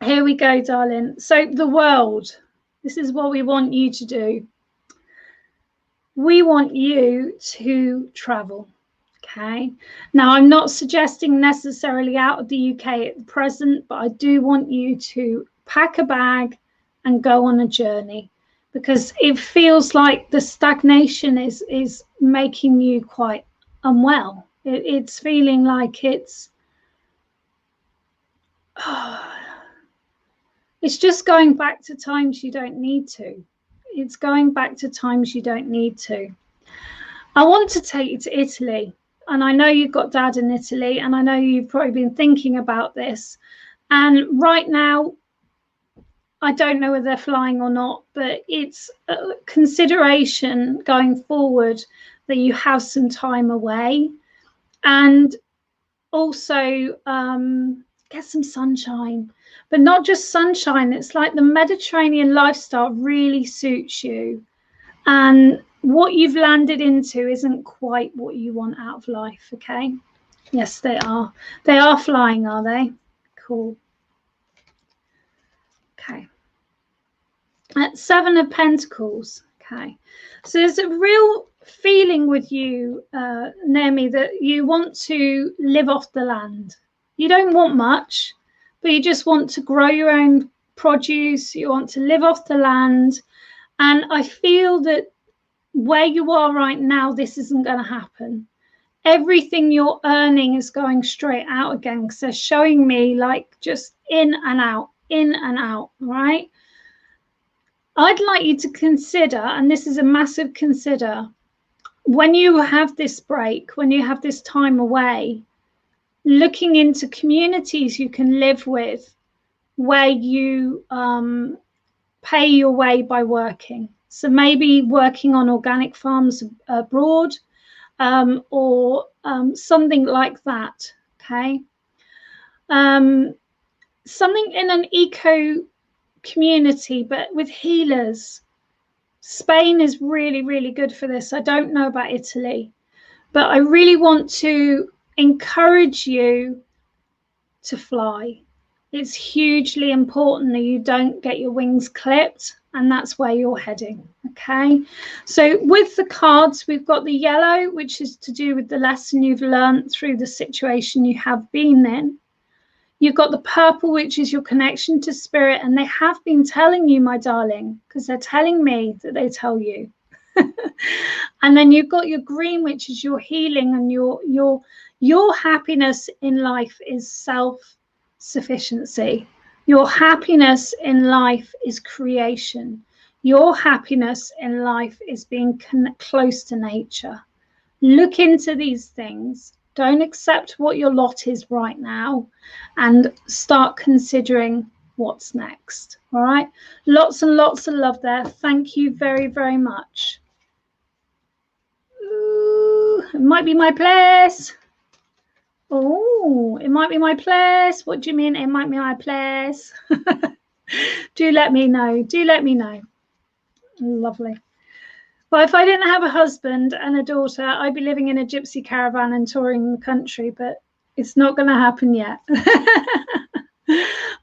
Speaker 1: Here we go, darling. So the world, this is what we want you to do. We want you to travel. Okay. Now, I'm not suggesting necessarily out of the UK at the present, but I do want you to pack a bag and go on a journey, because it feels like the stagnation is making you quite unwell. It's feeling like it's just going back to times you don't need to. It's going back to times you don't need to. I want to take you to Italy. And I know you've got dad in Italy, and I know you've probably been thinking about this. And right now, I don't know whether they're flying or not, but it's a consideration going forward that you have some time away, and also get some sunshine. But not just sunshine. It's like the Mediterranean lifestyle really suits you. And what you've landed into isn't quite what you want out of life, okay? Yes, they are. They are flying, are they? Cool. Okay. At 7 of Pentacles, okay. So there's a real feeling with you, Naomi, that you want to live off the land. You don't want much, but you just want to grow your own produce. You want to live off the land. And I feel that where you are right now, this isn't going to happen. Everything you're earning is going straight out again, because they're showing me like just in and out, right? I'd like you to consider, and this is a massive consider, when you have this break, when you have this time away, looking into communities you can live with where you pay your way by working. So maybe working on organic farms abroad, or something like that, okay? Something in an eco community, but with healers. Spain is really, really good for this. I don't know about Italy, but I really want to encourage you to fly. It's hugely important that you don't get your wings clipped, and that's where you're heading, okay? So with the cards, we've got the yellow, which is to do with the lesson you've learned through the situation you have been in. You've got the purple, which is your connection to spirit, and they have been telling you, my darling, because they're telling me that they tell you. And then you've got your green, which is your healing, and your happiness in life is self-sufficiency. Your happiness in life is creation. Your happiness in life is being close to nature. Look into these things. Don't accept what your lot is right now, and start considering what's next. All right. Lots and lots of love there. Thank you very, very much. Ooh, it might be my place. Oh, it might be my place. What do you mean it might be my place? Do let me know. Do let me know. Lovely. Well, if I didn't have a husband and a daughter, I'd be living in a gypsy caravan and touring the country, but it's not going to happen yet.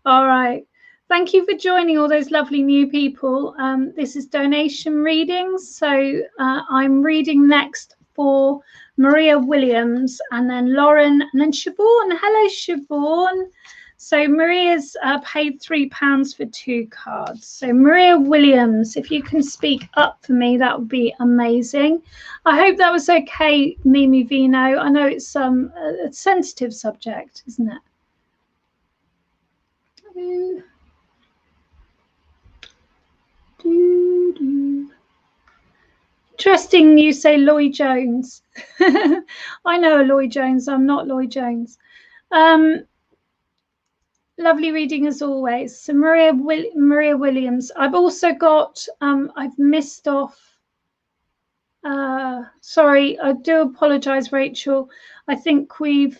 Speaker 1: All right. Thank you for joining all those lovely new people. This is donation readings. So I'm reading next for Maria Williams, and then Lauren, and then Siobhan. Hello, Siobhan. So Maria's paid £3 for 2 cards. So Maria Williams, if you can speak up for me, that would be amazing. I hope that was okay, Mimi Vino. I know it's a sensitive subject, isn't it? Interesting you say Lloyd Jones. I know a Lloyd Jones. I'm not Lloyd Jones. Lovely reading as always. So Maria Williams. I've also got, I've missed off. Sorry, I do apologise, Rachel. I think we've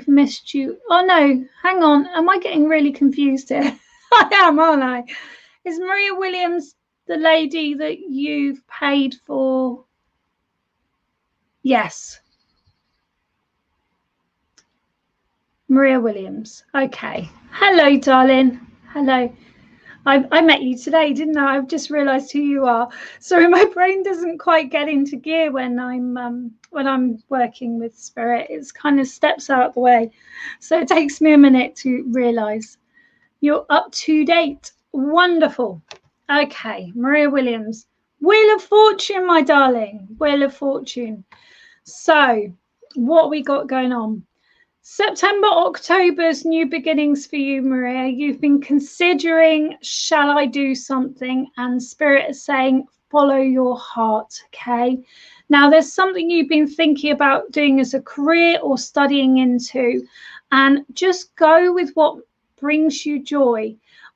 Speaker 1: missed you. Oh no, hang on. Am I getting really confused here? I am, aren't I? Is Maria Williams the lady that you've paid for? Yes. Maria Williams. Okay. Hello, darling. Hello. I met you today, didn't I? I've just realised who you are. Sorry, my brain doesn't quite get into gear when I'm working with spirit. It's kind of steps out of the way, so it takes me a minute to realise. You're up to date. Wonderful. Okay, Maria Williams. Wheel of Fortune, my darling. Wheel of Fortune. So, what we got going on? September, October's new beginnings for you, Maria. You've been considering, shall I do something? And Spirit is saying, follow your heart, okay? Now, there's something you've been thinking about doing as a career or studying into, and just go with what brings you joy.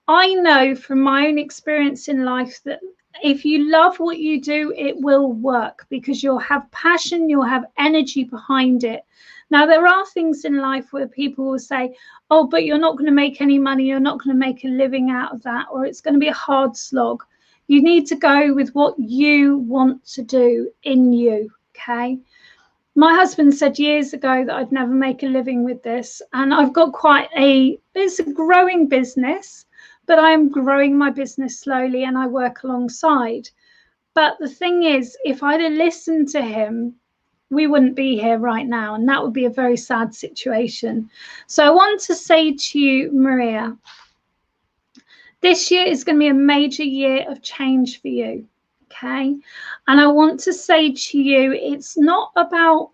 Speaker 1: I know from my own experience in life that if you love what you do, it will work because you'll have passion, you'll have energy behind it. Now, there are things in life where people will say, oh, but you're not going to make any money, you're not going to make a living out of that, or it's going to be a hard slog. You need to go with what you want to do in you, okay? My husband said years ago that I'd never make a living with this, and I've got it's a growing business, but I am growing my business slowly and I work alongside. But the thing is, if I'd have listened to him, we wouldn't be here right now, and that would be a very sad situation. So I want to say to you, Maria, this year is going to be a major year of change for you, okay? And I want to say to you, it's not about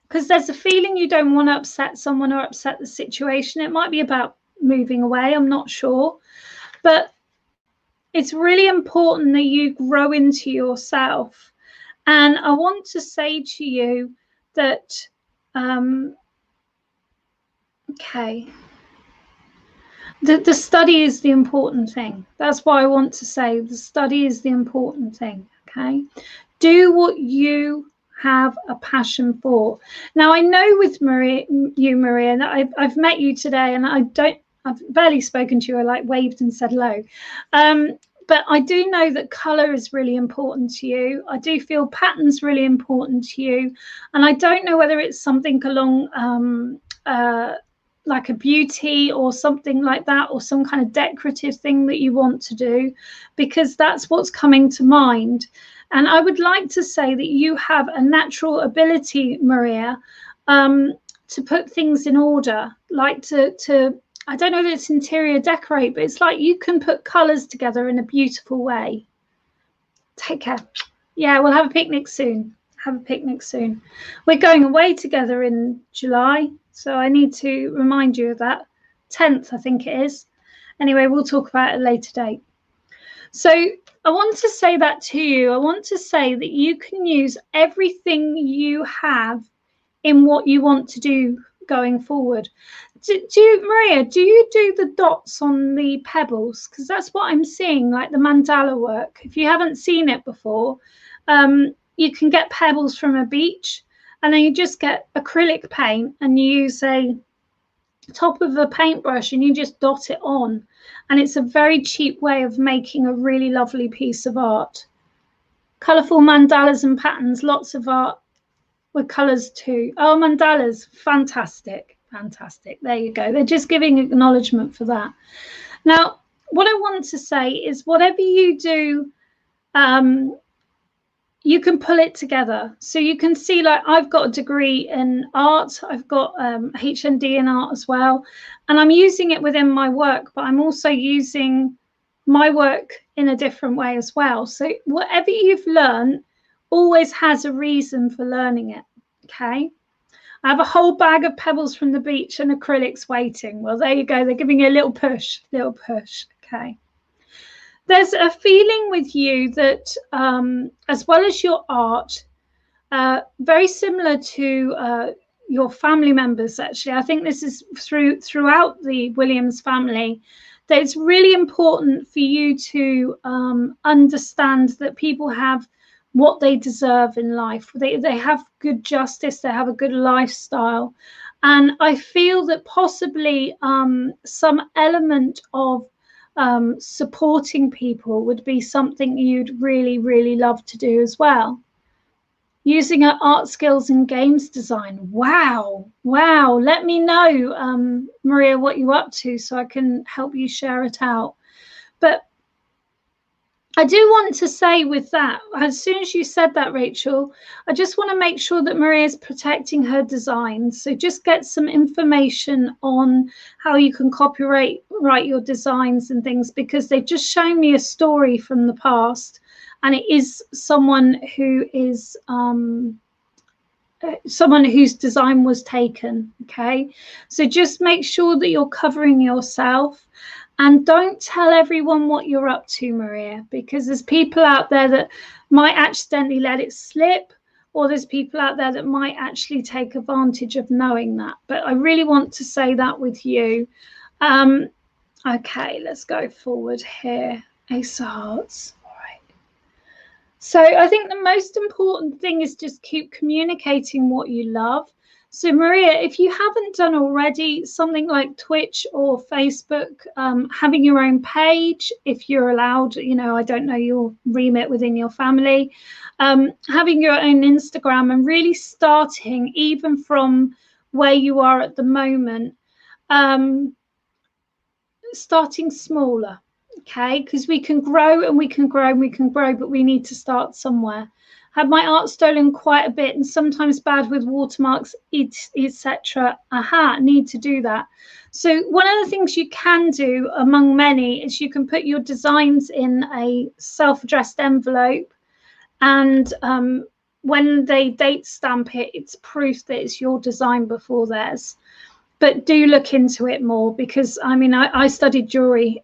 Speaker 1: because there's a feeling you don't want to upset someone or upset the situation. It might be about moving away, I'm not sure, but it's really important that you grow into yourself. And I want to say to you that, okay, the study is the important thing. That's what I want to say. The study is the important thing, okay? Do what you have a passion for. Now, I know with Maria, that I've met you today, and I've barely spoken to you. I like waved and said hello. But I do know that colour is really important to you. I do feel patterns really important to you. And I don't know whether it's something along like a beauty or something like that, or some kind of decorative thing that you want to do, because that's what's coming to mind. And I would like to say that you have a natural ability, Maria, to put things in order, like to I don't know that it's interior decorate, but it's like you can put colours together in a beautiful way. Take care. Yeah, we'll have a picnic soon. Have a picnic soon. We're going away together in July, so I need to remind you of that. 10th, I think it is. Anyway, we'll talk about it at a later date. So I want to say that to you. I want to say that you can use everything you have in what you want to do going forward. Maria, do you do the dots on the pebbles? Because that's what I'm seeing, like the mandala work. If you haven't seen it before, you can get pebbles from a beach, and then you just get acrylic paint and you use a top of a paintbrush and you just dot it on. And it's a very cheap way of making a really lovely piece of art. Colourful mandalas and patterns, lots of art with colors too. Oh, mandalas, fantastic, fantastic. There you go. They're just giving acknowledgement for that. Now, what I want to say is whatever you do, you can pull it together. So you can see, like, I've got a degree in art. I've got HND in art as well. And I'm using it within my work, but I'm also using my work in a different way as well. So whatever you've learned always has a reason for learning it, okay? I have a whole bag of pebbles from the beach and acrylics waiting. Well, there you go. They're giving you a little push, okay? There's a feeling with you that, as well as your art, very similar to your family members, actually. I think this is throughout the Williams family, that it's really important for you to understand that people have what they deserve in life. They have good justice, they have a good lifestyle. And I feel that possibly some element of supporting people would be something you'd really, really love to do as well. Using her art skills in games design. Wow. Let me know, Maria, what you're up to so I can help you share it out. But I do want to say with that, as soon as you said that, Rachel, I just want to make sure that Maria's protecting her designs. So just get some information on how you can copyright your designs and things, because they've just shown me a story from the past, and it is someone who is someone whose design was taken. Okay, so just make sure that you're covering yourself. And don't tell everyone what you're up to, Maria, because there's people out there that might accidentally let it slip, or there's people out there that might actually take advantage of knowing that. But I really want to say that with you. Okay, let's go forward here. Ace of Hearts. All right. So I think the most important thing is just keep communicating what you love. So Maria, if you haven't done already, something like Twitch or Facebook, having your own page, if you're allowed, you know, I don't know your remit within your family, having your own Instagram, and really starting even from where you are at the moment, starting smaller, okay? Because we can grow and we can grow and we can grow, but we need to start somewhere. Had my art stolen quite a bit, and sometimes bad with watermarks, etc. Need to do that. So one of the things you can do, among many, is you can put your designs in a self-addressed envelope, and when they date stamp it, it's proof that it's your design before theirs. But do look into it more, because I mean, I studied jewelry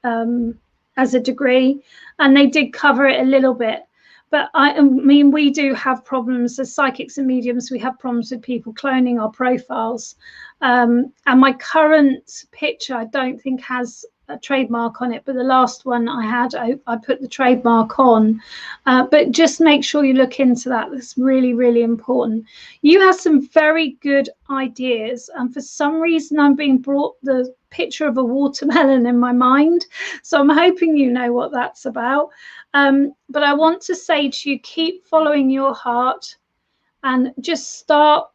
Speaker 1: as a degree, and they did cover it a little bit. But I mean, we do have problems as psychics and mediums. We have problems with people cloning our profiles. And my current picture, I don't think has a trademark on it, but the last one I had, I put the trademark on. But just make sure you look into that. That's really, really important. You have some very good ideas, and for some reason I'm being brought the picture of a watermelon in my mind, so I'm hoping you know what that's about. But I want to say to you, keep following your heart and just start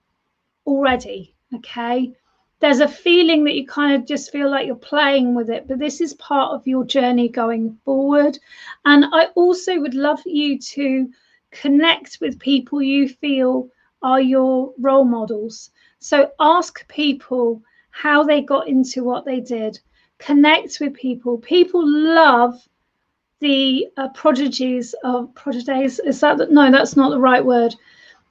Speaker 1: already, okay? There's a feeling that you kind of just feel like you're playing with it, but this is part of your journey going forward. And I also would love you to connect with people you feel are your role models. So ask people how they got into what they did. Connect with people. People love the prodigies. Is that, no, that's not the right word.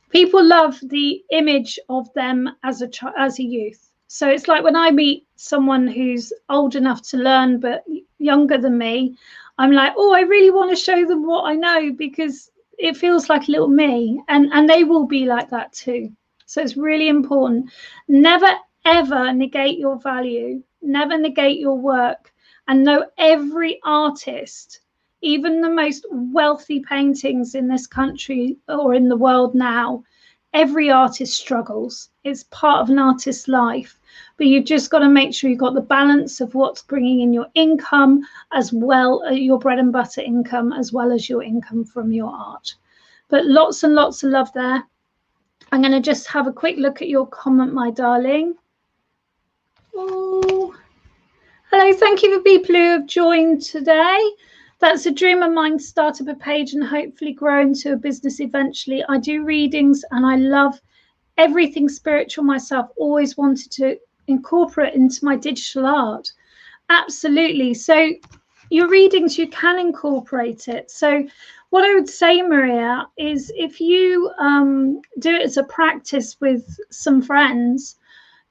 Speaker 1: People love the image of them as a youth. So it's like when I meet someone who's old enough to learn but younger than me, I'm like, oh, I really want to show them what I know, because it feels like little me, and they will be like that too. So it's really important. Never ever negate your value, never negate your work, and know every artist, even the most wealthy paintings in this country or in the world now, every artist struggles. It's part of an artist's life, but you've just got to make sure you've got the balance of what's bringing in your income, as well as your bread and butter income, as well as your income from your art. But lots and lots of love there. I'm going to just have a quick look at your comment, my darling. Oh, hello, thank you for people who have joined today. That's a dream of mine to start up a page and hopefully grow into a business eventually. I do readings and I love everything spiritual myself. Always wanted to incorporate into my digital art. Absolutely. So your readings, you can incorporate it. So what I would say, Maria, is if you do it as a practice with some friends,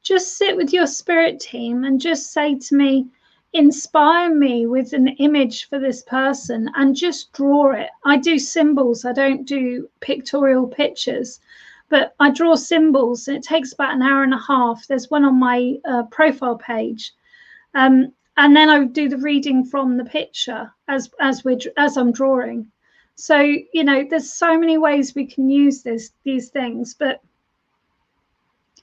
Speaker 1: just sit with your spirit team and just say to me, inspire me with an image for this person, and just draw it. I do symbols. I don't do pictorial pictures, but I draw symbols, and it takes about an hour and a half. There's one on my profile page. And then I would do the reading from the picture as I'm drawing. So, you know, there's so many ways we can use these things, but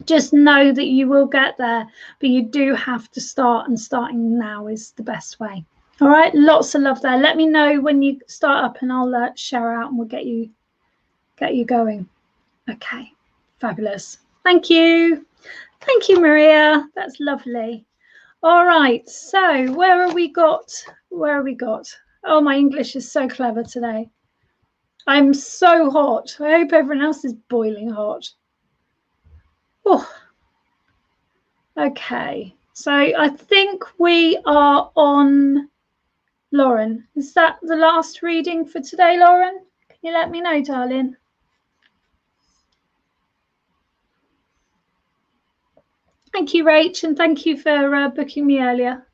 Speaker 1: just know that you will get there, but you do have to start, and starting now is the best way. All right, lots of love there. Let me know when you start up and I'll share out and we'll get you going. Okay, fabulous. Thank you. Thank you, Maria. That's lovely. All right, so where have we got? Oh, my English is so clever today. I'm so hot. I hope everyone else is boiling hot. Oh, okay. So I think we are on Lauren. Is that the last reading for today, Lauren? Can you let me know, darling? Thank you, Rach, and thank you for booking me earlier.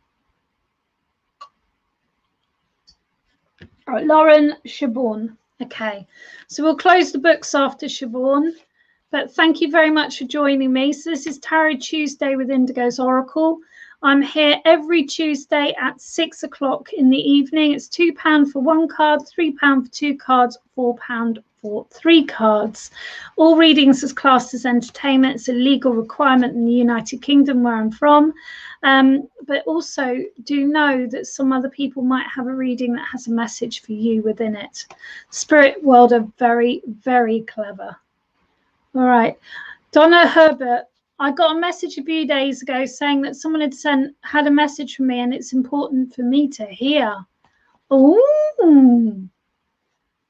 Speaker 1: All right, Lauren Siobhan. Okay, so we'll close the books after Siobhan. But thank you very much for joining me. So this is Tarot Tuesday with Indigo's Oracle. I'm here every Tuesday at 6 o'clock in the evening. It's £2 for one card, £3 for two cards, £4 for three cards. All readings is classed as entertainment. It's a legal requirement in the United Kingdom where I'm from. But also do know that some other people might have a reading that has a message for you within it. Spirit world are very, very clever. All right, Donna Herbert, I got a message a few days ago saying that someone had a message for me and it's important for me to hear. Oh,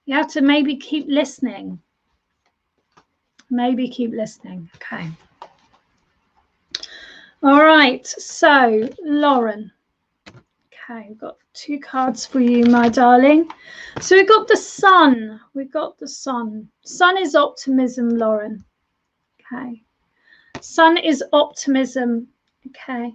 Speaker 1: you have to maybe keep listening. Maybe keep listening. Okay. All right, so Lauren. Okay, we've got two cards for you, my darling. So we've got the sun. We've got the sun. Sun is optimism, Lauren. Okay. Sun is optimism. Okay.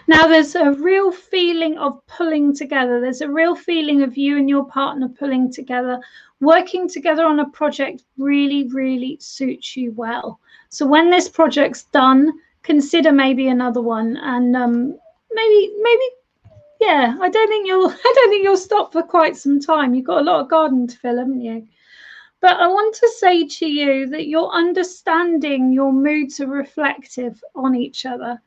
Speaker 1: Now there's a real feeling of pulling together. There's a real feeling of you and your partner pulling together. Working together on a project really, really suits you well. So when this project's done, consider maybe another one, and maybe yeah, I don't think you'll stop for quite some time. You've got a lot of garden to fill, haven't you? But I want to say to you that you're understanding your moods are reflective on each other.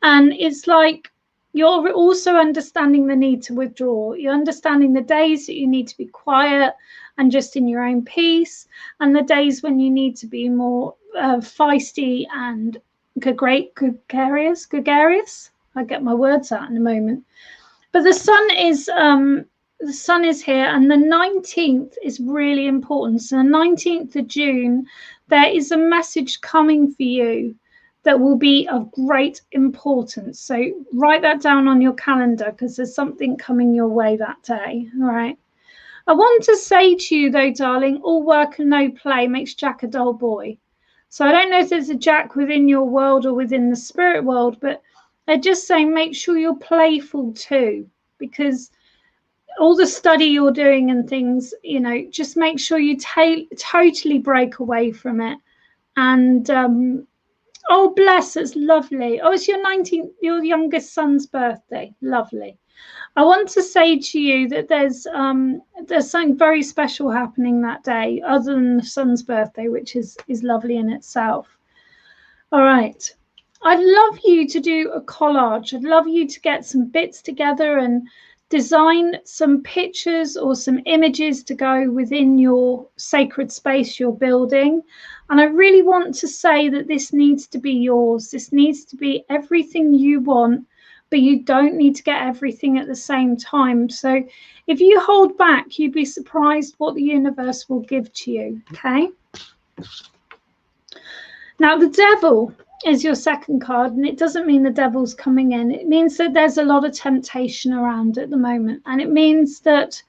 Speaker 1: And it's like you're also understanding the need to withdraw. You're understanding the days that you need to be quiet and just in your own peace, and the days when you need to be more feisty and gregarious. I'll get my words out in a moment. But the sun is here, and the 19th is really important. So the 19th of June, there is a message coming for you that will be of great importance. So write that down on your calendar, because there's something coming your way that day. All right. I want to say to you, though, darling, all work and no play makes Jack a dull boy. So I don't know if there's a Jack within your world or within the spirit world, but they're just saying make sure you're playful too, because all the study you're doing and things, you know, just make sure you totally break away from it. And oh, bless, it's lovely. Oh, it's your youngest son's birthday. Lovely. I want to say to you that there's something very special happening that day, other than the son's birthday, which is lovely in itself. All right. I'd love you to do a collage. I'd love you to get some bits together and design some pictures or some images to go within your sacred space you're building. And I really want to say that this needs to be yours. This needs to be everything you want, but you don't need to get everything at the same time. So if you hold back, you'd be surprised what the universe will give to you, okay? Now, the devil is your second card, and it doesn't mean the devil's coming in. It means that there's a lot of temptation around at the moment, and it means that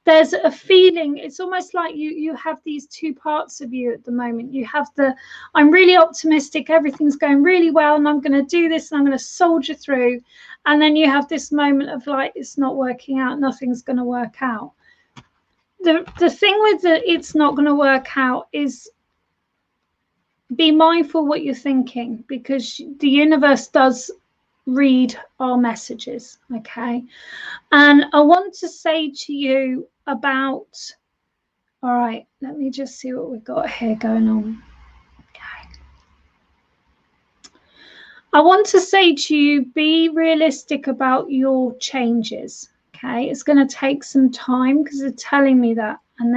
Speaker 1: there's a feeling. It's almost like you have these two parts of you at the moment. You have the, I'm really optimistic, everything's going really well, and I'm going to do this, and I'm going to soldier through. And then you have this moment of like, it's not working out, nothing's going to work out. The thing with the it's not going to work out is, be mindful what you're thinking, because the universe does read our messages, okay? And I want to say to you about, all right, let me just see what we've got here going on. Okay. I want to say to you, be realistic about your changes, okay? It's going to take some time, because they're telling me that. And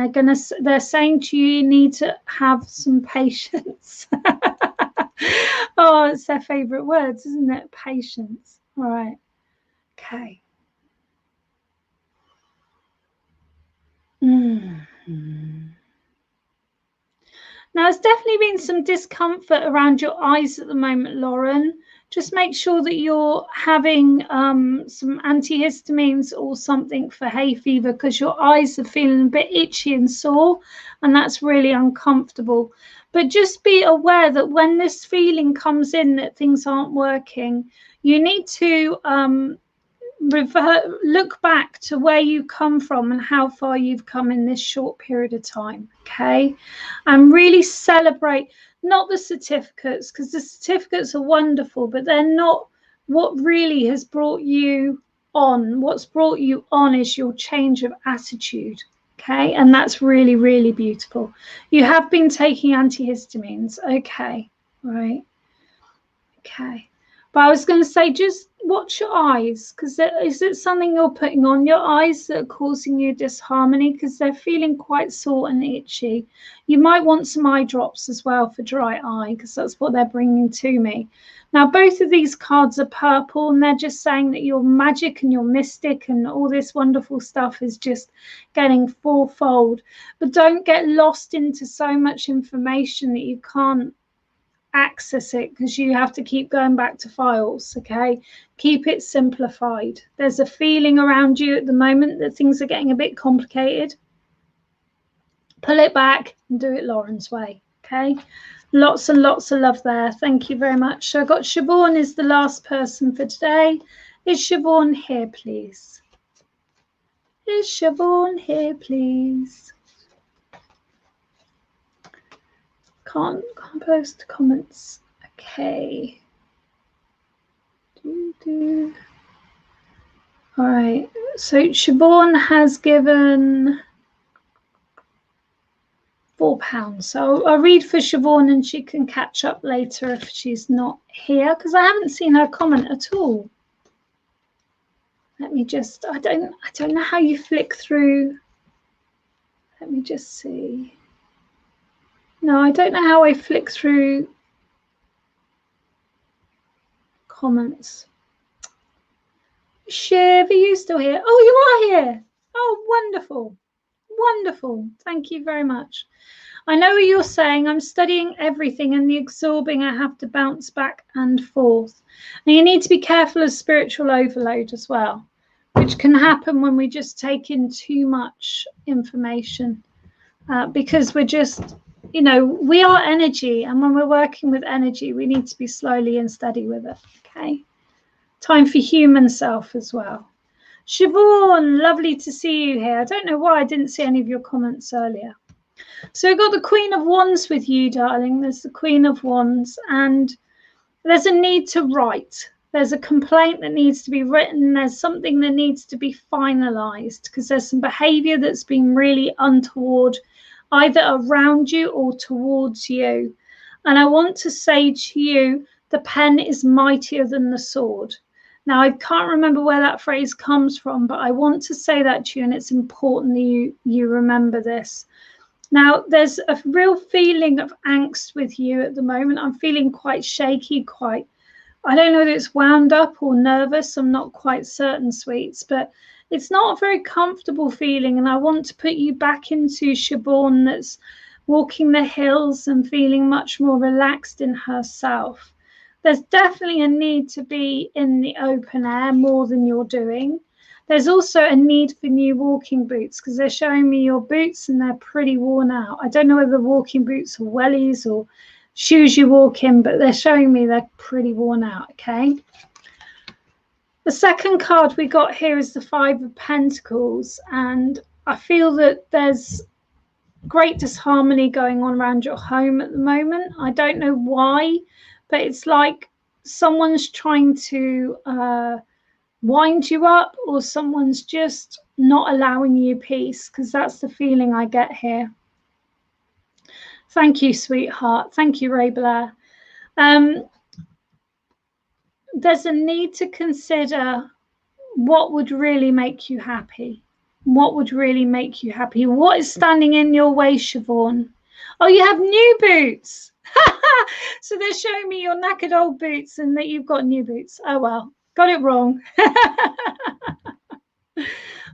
Speaker 1: they're saying to you, you need to have some patience. Oh, it's their favorite words, isn't it? Patience. All right. Okay. Mm-hmm. Now, there's definitely been some discomfort around your eyes at the moment, Lauren. Just make sure that you're having some antihistamines or something for hay fever, because your eyes are feeling a bit itchy and sore, and that's really uncomfortable. But just be aware that when this feeling comes in that things aren't working, you need to look back to where you come from and how far you've come in this short period of time, okay? And really celebrate, not the certificates, because the certificates are wonderful, but they're not what really has brought you on. What's brought you on is your change of attitude, okay? And that's really, really beautiful. You have been taking antihistamines, okay, right? Okay. But I was going to say, just watch your eyes, because is it something you're putting on your eyes that are causing you disharmony, because they're feeling quite sore and itchy. You might want some eye drops as well for dry eye, because that's what they're bringing to me. Now, both of these cards are purple, and they're just saying that your magic and your mystic and all this wonderful stuff is just getting fourfold. But don't get lost into so much information that you can't access it, because you have to keep going back to files, okay? Keep it simplified. There's a feeling around you at the moment that things are getting a bit complicated. Pull it back and do it Lauren's way, okay? Lots and lots of love there. Thank you very much. So I got Siobhan is the last person for today. Is Siobhan here, please? Is Siobhan here, please? Can't post comments. Okay. All right. So Siobhan has given £4. So I'll read for Siobhan, and she can catch up later if she's not here, because I haven't seen her comment at all. Let me just, I don't know how you flick through. Let me just see. No, I don't know how I flick through comments. Shiv, are you still here? Oh, you are here. Oh, wonderful. Wonderful. Thank you very much. I know what you're saying. I'm studying everything, and the absorbing, I have to bounce back and forth. And you need to be careful of spiritual overload as well, which can happen when we just take in too much information, because we're just, you know, we are energy, and when we're working with energy, we need to be slowly and steady with it, okay? Time for human self as well. Siobhan, lovely to see you here. I don't know why I didn't see any of your comments earlier. So we've got the Queen of Wands with you, darling. There's the Queen of Wands, and there's a need to write. There's a complaint that needs to be written. There's something that needs to be finalized, because there's some behavior that's been really untoward, either around you or towards you. And I want to say to you, the pen is mightier than the sword. Now, I can't remember where that phrase comes from, but I want to say that to you, and it's important that you remember this. Now, there's a real feeling of angst with you at the moment. I'm feeling quite shaky, I don't know whether it's wound up or nervous. I'm not quite certain, sweets, but it's not a very comfortable feeling. And I want to put you back into Siobhan that's walking the hills and feeling much more relaxed in herself. There's definitely a need to be in the open air more than you're doing. There's also a need for new walking boots because they're showing me your boots and they're pretty worn out. I don't know whether the walking boots are wellies or shoes you walk in, but they're showing me they're pretty worn out, okay? The second card we got here is the Five of Pentacles, and I feel that there's great disharmony going on around your home at the moment. I don't know why, but it's like someone's trying to wind you up, or someone's just not allowing you peace, because that's the feeling I get here. Thank you, sweetheart. Thank you, Ray Blair. There's a need to consider what would really make you happy. What would really make you happy? What is standing in your way, Siobhan? Oh, you have new boots. So they're showing me your knackered old boots and that you've got new boots. Oh, well, got it wrong.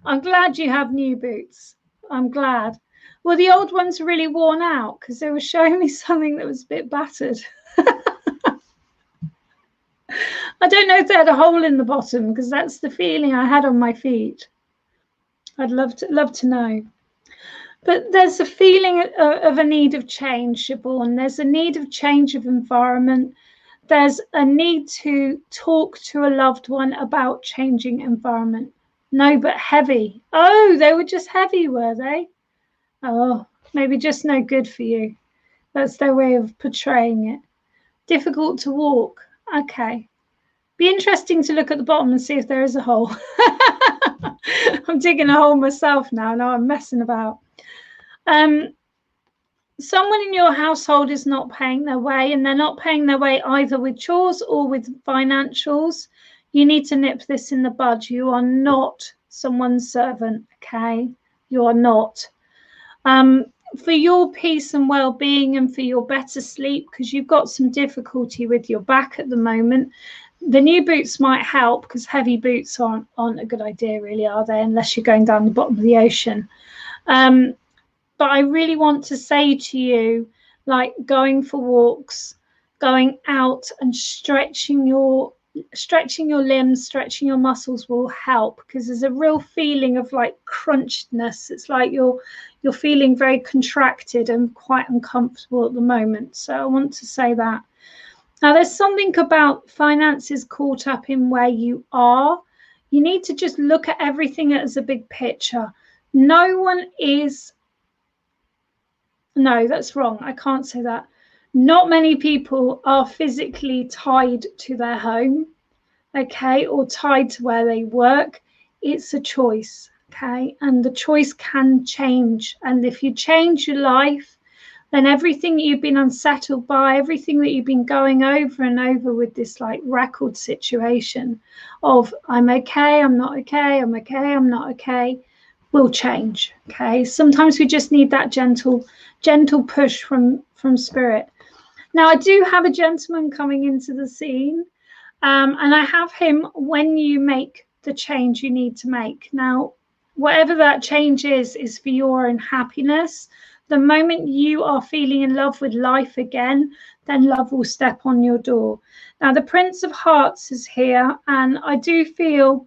Speaker 1: I'm glad you have new boots. I'm glad. Well, the old ones are really worn out because they were showing me something that was a bit battered. I don't know if they had a hole in the bottom because that's the feeling I had on my feet. I'd love to know. But there's a feeling of a need of change, Siobhan. There's a need of change of environment. There's a need to talk to a loved one about changing environment. No, but heavy. Oh, they were just heavy, were they? Oh, maybe just no good for you. That's their way of portraying it. Difficult to walk. Okay. Be interesting to look at the bottom and see if there is a hole. I'm digging a hole myself now. Now I'm messing about. Someone in your household is not paying their way, and they're not paying their way either with chores or with financials. You need to nip this in the bud. You are not someone's servant, okay? You are not. For your peace and well-being and for your better sleep, because you've got some difficulty with your back at the moment, the new boots might help, because heavy boots aren't a good idea, really, are they? Unless you're going down the bottom of the ocean. But I really want to say to you, like, going for walks, going out and stretching your limbs, stretching your muscles will help, because there's a real feeling of like crunchedness. It's like you're feeling very contracted and quite uncomfortable at the moment. So I want to say that. Now, there's something about finances caught up in where you are. You need to just look at everything as a big picture. No, that's wrong. I can't say that. Not many people are physically tied to their home, okay, or tied to where they work. It's a choice, okay, and the choice can change. And if you change your life, then everything you've been unsettled by, everything that you've been going over and over with this like record situation of I'm okay, I'm not okay, I'm okay, I'm not okay, will change, okay? Sometimes we just need that gentle push from spirit. Now, I do have a gentleman coming into the scene, and I have him when you make the change you need to make. Now, whatever that change is for your own happiness. The moment you are feeling in love with life again, then love will step on your door. Now, the Prince of Hearts is here, and I do feel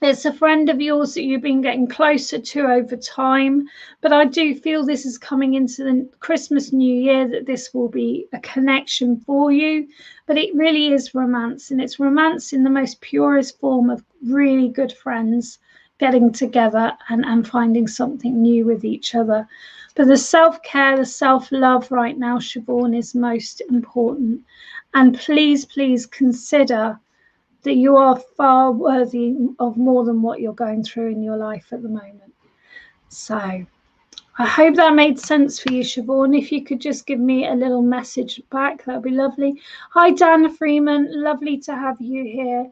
Speaker 1: it's a friend of yours that you've been getting closer to over time, but I do feel this is coming into the Christmas New Year, that this will be a connection for you. But it really is romance, and it's romance in the most purest form of really good friends getting together and finding something new with each other. But the self-care, the self-love right now, Siobhan, is most important. And please, please consider that you are far worthy of more than what you're going through in your life at the moment. So I hope that made sense for you, Siobhan. If you could just give me a little message back, that would be lovely. Hi, Dan Freeman. Lovely to have you here.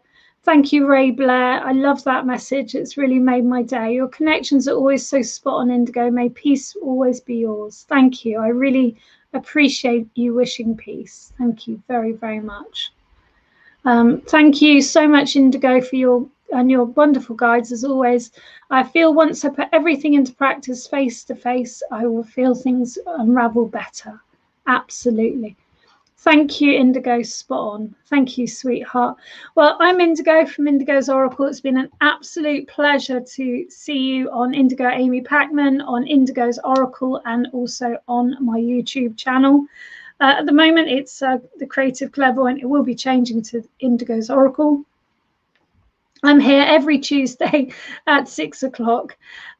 Speaker 1: Thank you, Ray Blair. I love that message. It's really made my day. Your connections are always so spot on, Indigo. May peace always be yours. Thank you. I really appreciate you wishing peace. Thank you very, very much. Thank you so much, Indigo, for your wonderful guides as always. I feel once I put everything into practice face to face, I will feel things unravel better. Absolutely. Thank you, Indigo. Spot on. Thank you, sweetheart. Well, I'm Indigo from Indigo's Oracle. It's been an absolute pleasure to see you on Indigo Amy Packman, on Indigo's Oracle, and also on my YouTube channel. At the moment, it's the Creative Clairvoyant. It will be changing to Indigo's Oracle. I'm here every Tuesday at 6 o'clock,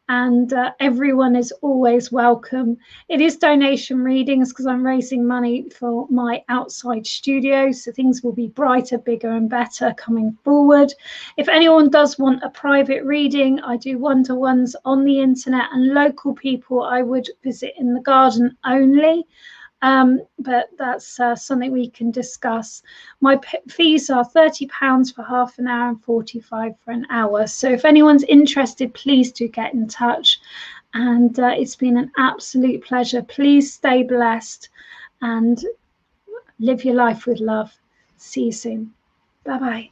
Speaker 1: and everyone is always welcome. It is donation readings because I'm raising money for my outside studio, so things will be brighter, bigger and better coming forward. If anyone does want a private reading, I do one-to-ones on the internet, and local people I would visit in the garden only. But that's something we can discuss. My fees are £30 for half an hour and £45 for an hour. So if anyone's interested, please do get in touch. And it's been an absolute pleasure. Please stay blessed and live your life with love. See you soon. Bye-bye.